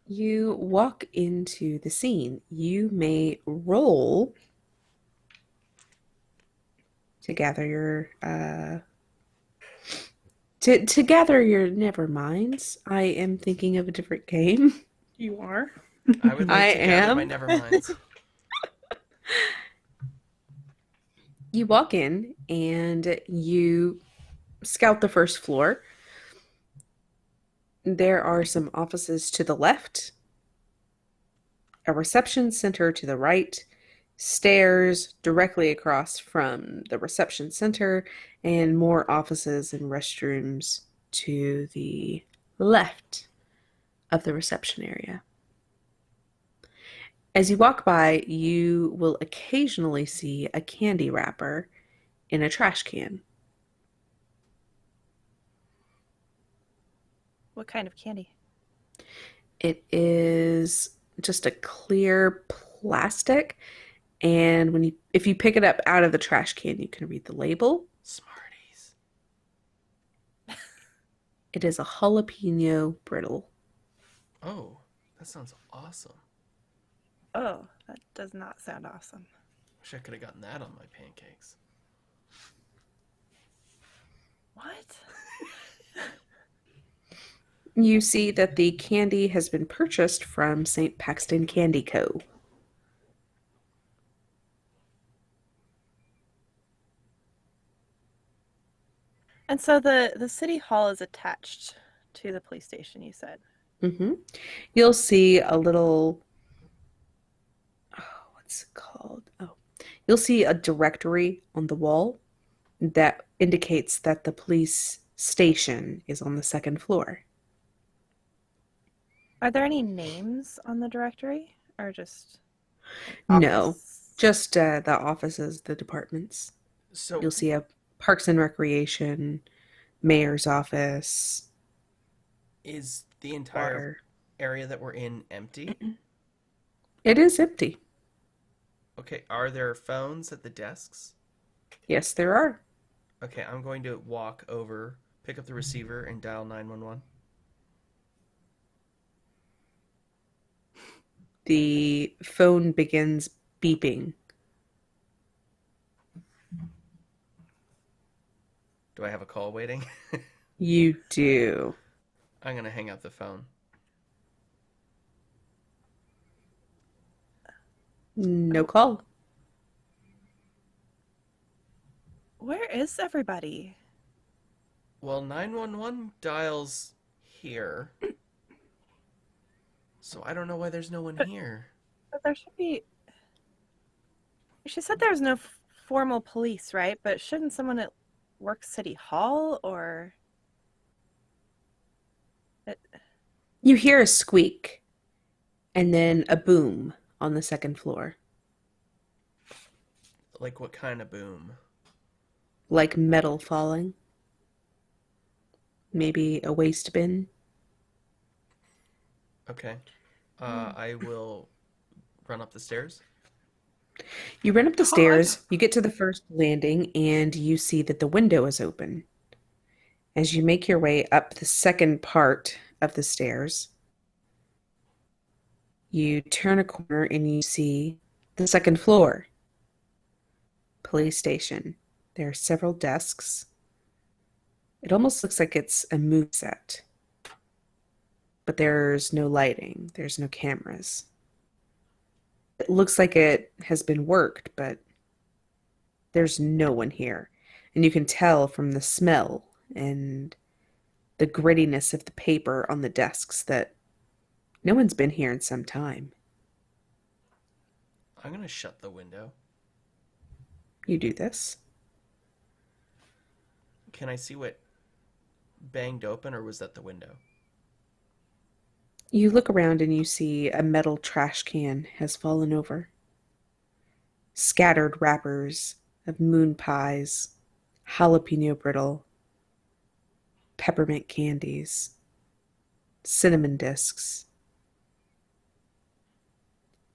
You walk into the scene. You may roll to gather your to gather your never minds. I am thinking of a different game. You are? I would I like to gather my am. neverminds. You walk in and you scout the first floor. There are some offices to the left, a reception center to the right, stairs directly across from the reception center, and more offices and restrooms to the left of the reception area. As you walk by, you will occasionally see a candy wrapper in a trash can. What kind of candy? It is just a clear plastic, and if you pick it up out of the trash can, you can read the label. Smarties. It is a jalapeno brittle. Oh, that sounds awesome. Oh, that does not sound awesome. Wish I could have gotten that on my pancakes. What? You see that the candy has been purchased from St. Paxton Candy Co. And so the city hall is attached to the police station, you said. You'll see a little, what's it called? Oh, you'll see a directory on the wall that indicates that the police station is on the second floor. Are there any names on the directory, or just No, office? just the offices, the departments. So You'll see a Parks and Recreation, Mayor's office, is the entire water. area that we're in empty? It is empty. Okay, are there phones at the desks? Yes, there are. Okay, I'm going to walk over, pick up the receiver, and dial 911. The phone begins beeping. Do I have a call waiting? You do. I'm going to hang up the phone. No call. Where is everybody? Well, 911 dials here. So I don't know why there's no one here. But there should be. She said there's no formal police, right? But shouldn't someone at work city hall or? You hear a squeak and then a boom on the second floor, Like what kind of boom? like metal falling. Maybe a waste bin. Okay. I will run up the stairs. You run up the Todd? stairs, you get to the first landing, and you see that the window is open. As you make your way up the second part of the stairs, you turn a corner and you see the second floor. Police station. There are several desks. It almost looks like it's a movie set. But there's no lighting, there's no cameras. It looks like it has been worked, but there's no one here. And you can tell from the smell and the grittiness of the paper on the desks that no one's been here in some time. I'm going to shut the window. You do this. Can I see what banged open, or was that the window? You look around and you see a metal trash can has fallen over. Scattered wrappers of moon pies, jalapeno brittle, peppermint candies, cinnamon discs,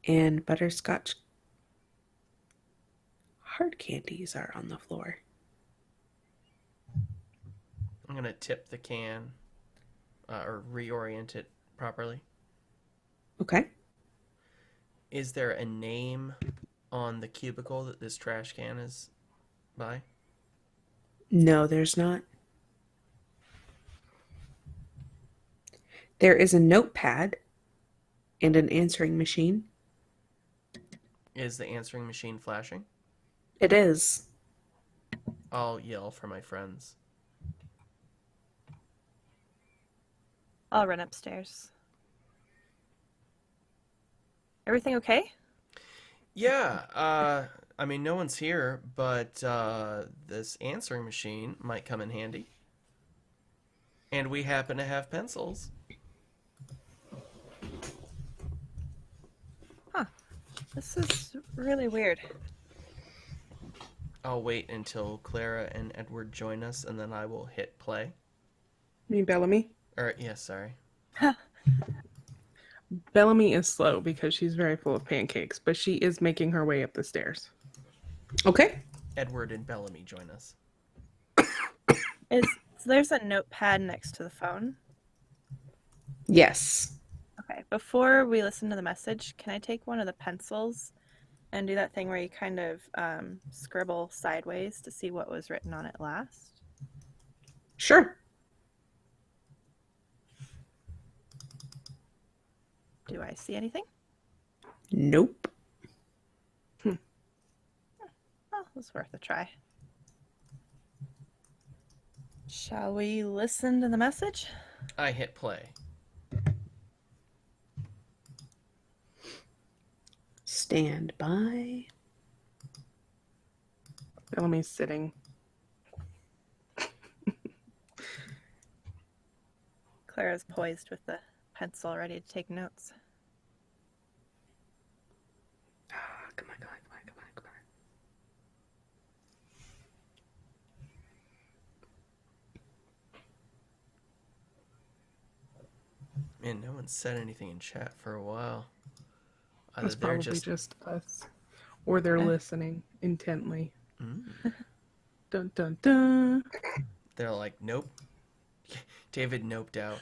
and butterscotch hard candies are on the floor. I'm gonna tip the can, or reorient it properly. Okay. Is there a name on the cubicle that this trash can is by? No, there's not. There is a notepad and an answering machine. Is the answering machine flashing? It is. I'll yell for my friends. I'll run upstairs. Everything okay? Yeah, I mean, no one's here, but this answering machine might come in handy. And we happen to have pencils. This is really weird. I'll wait until Clara and Edward join us, and then I will hit play. You mean Bellamy? Or, yeah, sorry. Bellamy is slow because she's very full of pancakes, but she is making her way up the stairs. Okay. Edward and Bellamy join us. So there's a notepad next to the phone. Yes. Okay, before we listen to the message, can I take one of the pencils and do that thing where you kind of scribble sideways to see what was written on it last? Sure. Do I see anything? Nope. Oh, it was worth a try. Shall we listen to the message? I hit play. Stand by. Bellamy's sitting. Clara's poised with the pencil ready to take notes. Come on, come on, come on, come on, come on. Man, no one said anything in chat for a while. Either It's they're probably just us. Or they're listening intently. Dun dun dun. They're like, nope. David noped out.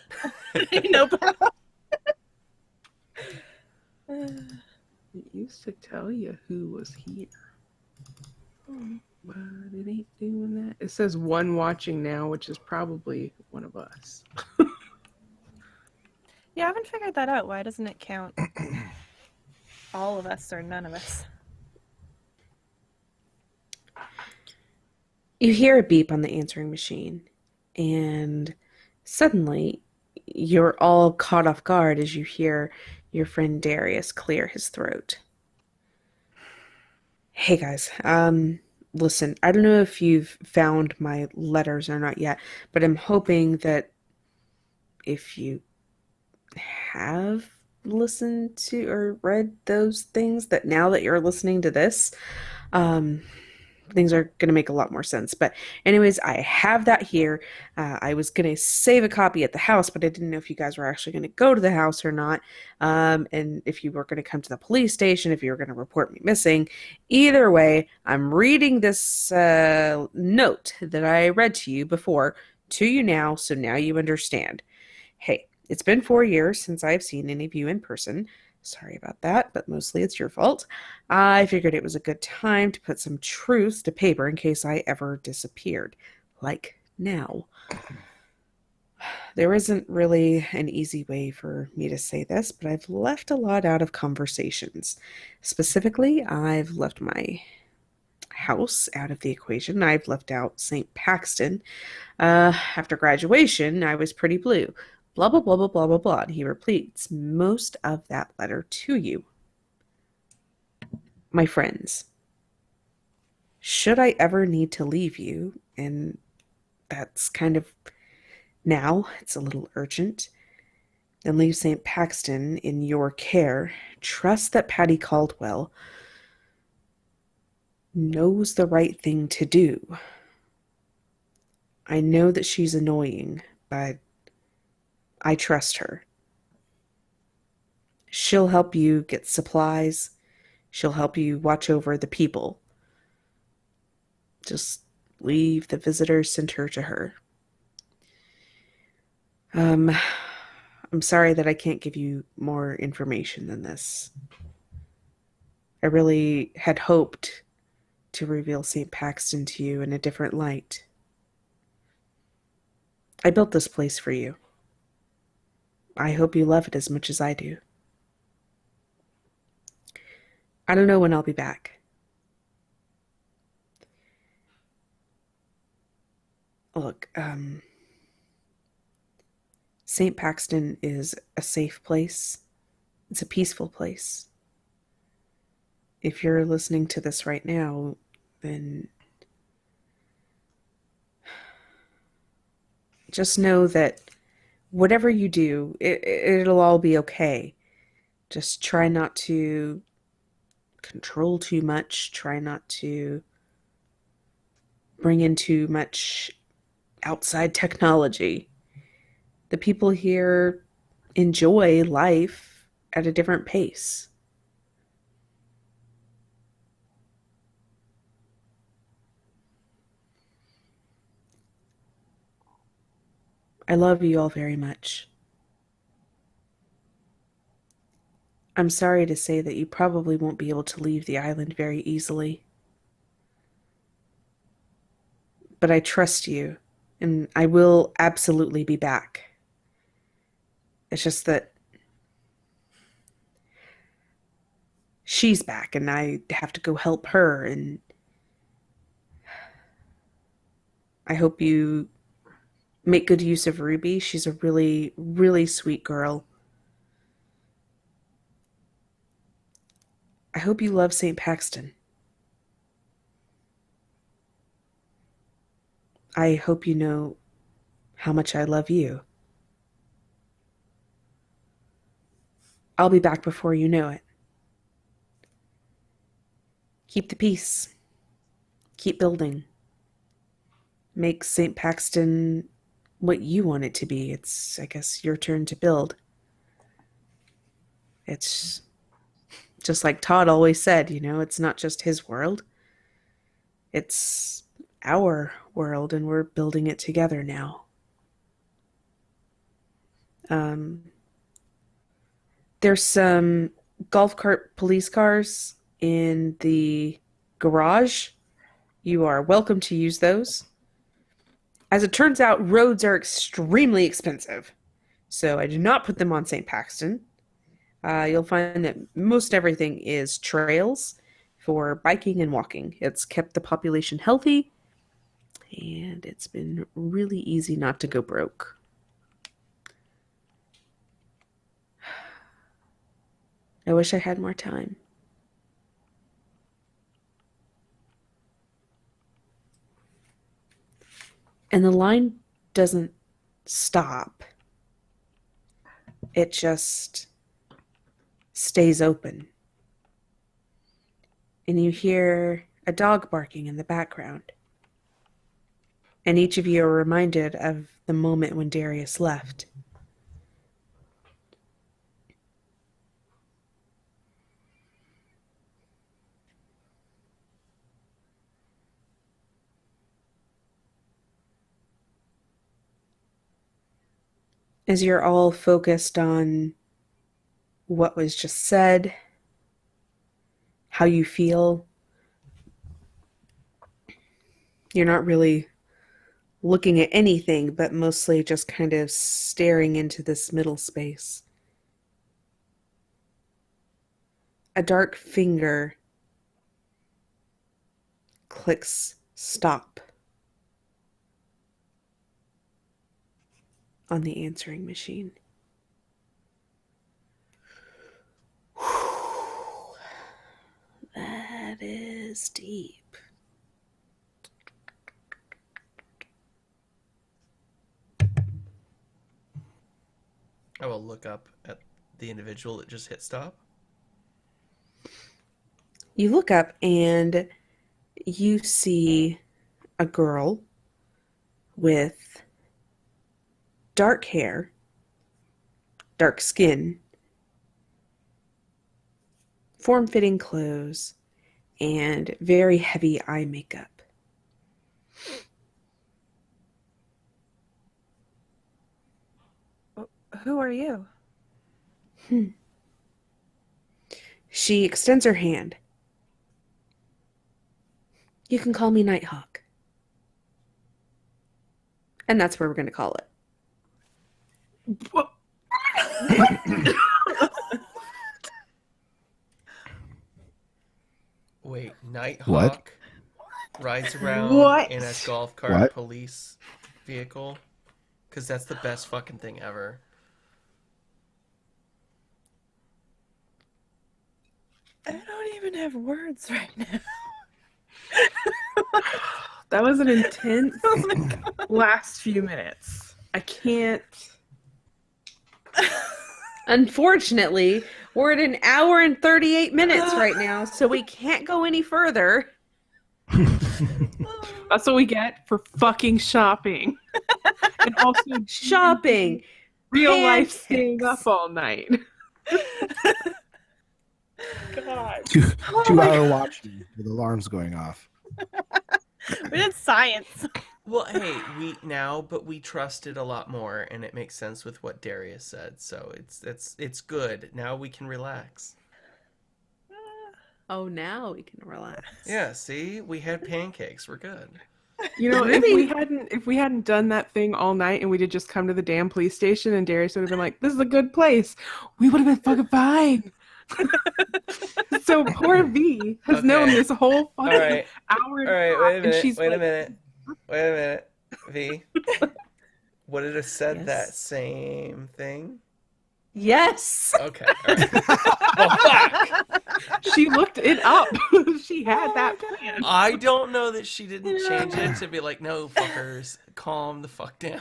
Nope. It used to tell you who was here. But it ain't doing that. It says one watching now, which is probably one of us. Yeah, I haven't figured that out. Why doesn't it count all of us or none of us? You hear a beep on the answering machine, and suddenly you're all caught off guard as you hear your friend Darius clear his throat. Hey guys, listen, I don't know if you've found my letters or not yet, but I'm hoping that if you have listened to or read those things, that now that you're listening to this, things are going to make a lot more sense. But anyways, I have that here. I was going to save a copy at the house, but I didn't know if you guys were actually going to go to the house or not. And if you were going to come to the police station, if you were going to report me missing. Either way, I'm reading this note that I read to you before to you now, so now you understand. Hey, it's been 4 years since I've seen any of you in person. Sorry about that, but mostly it's your fault. I figured it was a good time to put some truth to paper in case I ever disappeared. Like now. There isn't really an easy way for me to say this, but I've left a lot out of conversations. Specifically, I've left my house out of the equation. I've left out St. Paxton. After graduation, I was pretty blue. Blah, blah, blah, blah, blah, blah, blah. And he repeats most of that letter to you. My friends, should I ever need to leave you, and that's kind of now. It's a little urgent. And leave St. Paxton in your care. Trust that Patty Caldwell knows the right thing to do. I know that she's annoying, but I trust her. She'll help you get supplies. She'll help you watch over the people. Just leave the visitor center to her. I'm sorry that I can't give you more information than this. I really had hoped to reveal St. Paxton to you in a different light. I built this place for you. I hope you love it as much as I do. I don't know when I'll be back. Look, St. Paxton is a safe place. It's a peaceful place. If you're listening to this right now, then just know that whatever you do, it'll all be okay. Just try not to control too much. Try not to bring in too much outside technology. The people here enjoy life at a different pace. I love you all very much. I'm sorry to say that you probably won't be able to leave the island very easily. But I trust you, and I will absolutely be back. It's just that she's back, and I have to go help her, and I hope you make good use of Ruby. She's a really, really sweet girl. I hope you love St. Paxton. I hope you know how much I love you. I'll be back before you know it. Keep the peace. Keep building. Make St. Paxton what you want it to be. It's, I guess, your turn to build. It's just like Todd always said, it's not just his world. It's our world, and we're building it together now. There's some golf cart police cars in the garage. You are welcome to use those. As it turns out, roads are extremely expensive, so I do not put them on St. Paxton. You'll find that most everything is trails for biking and walking. It's kept the population healthy, and it's been really easy not to go broke. I wish I had more time. And the line doesn't stop. It just stays open. And you hear a dog barking in the background. And each of you are reminded of the moment when Darius left. As you're all focused on what was just said, how you feel, you're not really looking at anything, but mostly just kind of staring into this middle space. A dark finger clicks stop on the answering machine. That is deep. I will look up at the individual that just hit stop. You look up and you see a girl with dark hair, dark skin, form-fitting clothes, and very heavy eye makeup. Who are you? She extends her hand. You can call me Nighthawk. And that's where we're going to call it. What? Wait, Nighthawk rides around What? in a golf cart What? police vehicle? Because that's the best fucking thing ever. I don't even have words right now. That was an intense last few minutes. I can't. Unfortunately, we're at an hour and 38 minutes right now, so we can't go any further. That's what we get for fucking shopping. And also Shopping. real life pancakes. staying up all night. God. Two-hour watching with alarms going off. We did science. Well, hey, we trusted a lot more, and it makes sense with what Darius said. So it's good. Now we can relax. Oh, now we can relax. Yeah, see, we had pancakes. We're good. You know, Really? if we hadn't done that thing all night and we did just come to the damn police station and Darius would have been like, "This is a good place," we would have been fucking fine. So poor V has known this whole fucking All right. hour and All right. a half, Wait a and minute. she's Wait like, a minute. Wait a minute. V. Would it have said Yes. that same thing? Yes. Okay. All right. Well, fuck. she looked it up. She had that plan. I don't know that she didn't change it to be like, no, fuckers, calm the fuck down.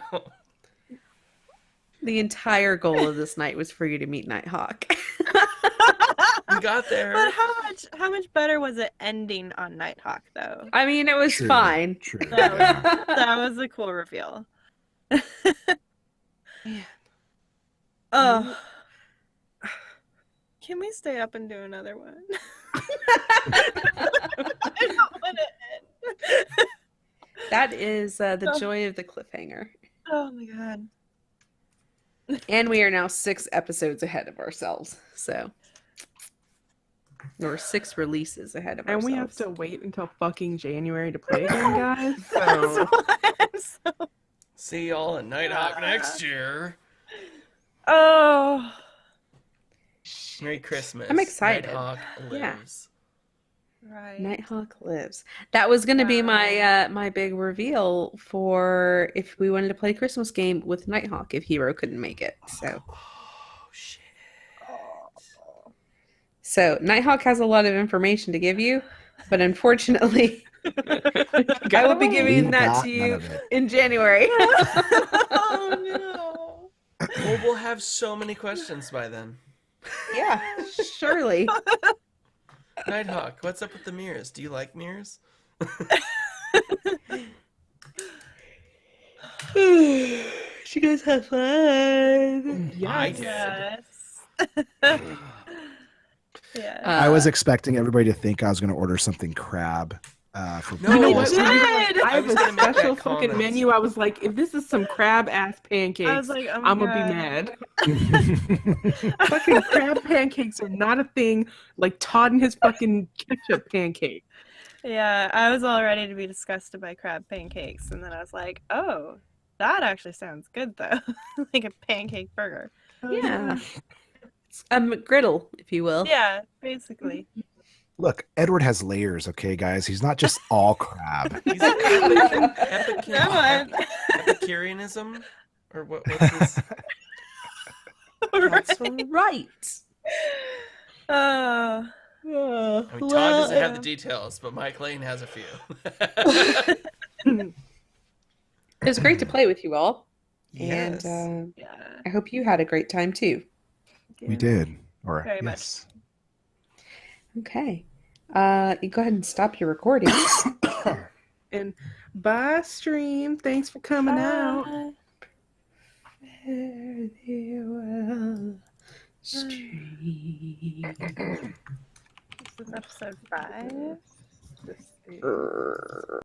The entire goal of this night was for you to meet Nighthawk. We got there. But how much better was it ending on Nighthawk though? I mean, it was True. fine. True. That was a cool reveal. Oh. Can we stay up and do another one? I don't want to end. That is the joy of the cliffhanger. Oh my god. And we are now 6 episodes ahead of ourselves. So, or 6 releases ahead of And ourselves. we have to wait until fucking January to play again, guys. That's So, why I'm so... see y'all at Nighthawk next year. Oh. Merry Christmas. I'm excited. Nighthawk Yeah. lives. Right. Nighthawk lives. That was going to be my my big reveal for if we wanted to play a Christmas game with Nighthawk if Hero couldn't make it. Oh, shit. So Nighthawk has a lot of information to give you, but unfortunately, I will be giving We that got to none you of it. in January. Oh no. Well, we'll have so many questions by then. Yeah, surely. Nighthawk, what's up with the mirrors? Do you like mirrors? She guys have fun. I did. Yes. Yeah. I was expecting everybody to think I was going to order something crab for No, You know breakfast. what? did. I have was a gonna make that special fucking comment. menu. I was like, if this is some crab ass pancakes, I was like, oh my I'm gonna be God. mad. Fucking crab pancakes are not a thing like Todd and his fucking ketchup pancake. Yeah, I was all ready to be disgusted by crab pancakes, and then I was like, oh, that actually sounds good though. Like a pancake burger. Yeah. It's a McGriddle, if you will. Yeah, basically. Look, Edward has layers, okay, guys? He's not just all crab. He's Come on. Epicureanism? Or what's this? That's right. Oh. I mean, Todd doesn't have the details, but Mike Lane has a few. It was great to play with you all. And Yes. Yeah. I hope you had a great time too. We did. Or Very much. yes. Okay. You go ahead and stop your recording. And bye, stream. Thanks for coming out. Bye. Fare thee well, stream. This is episode 5. This is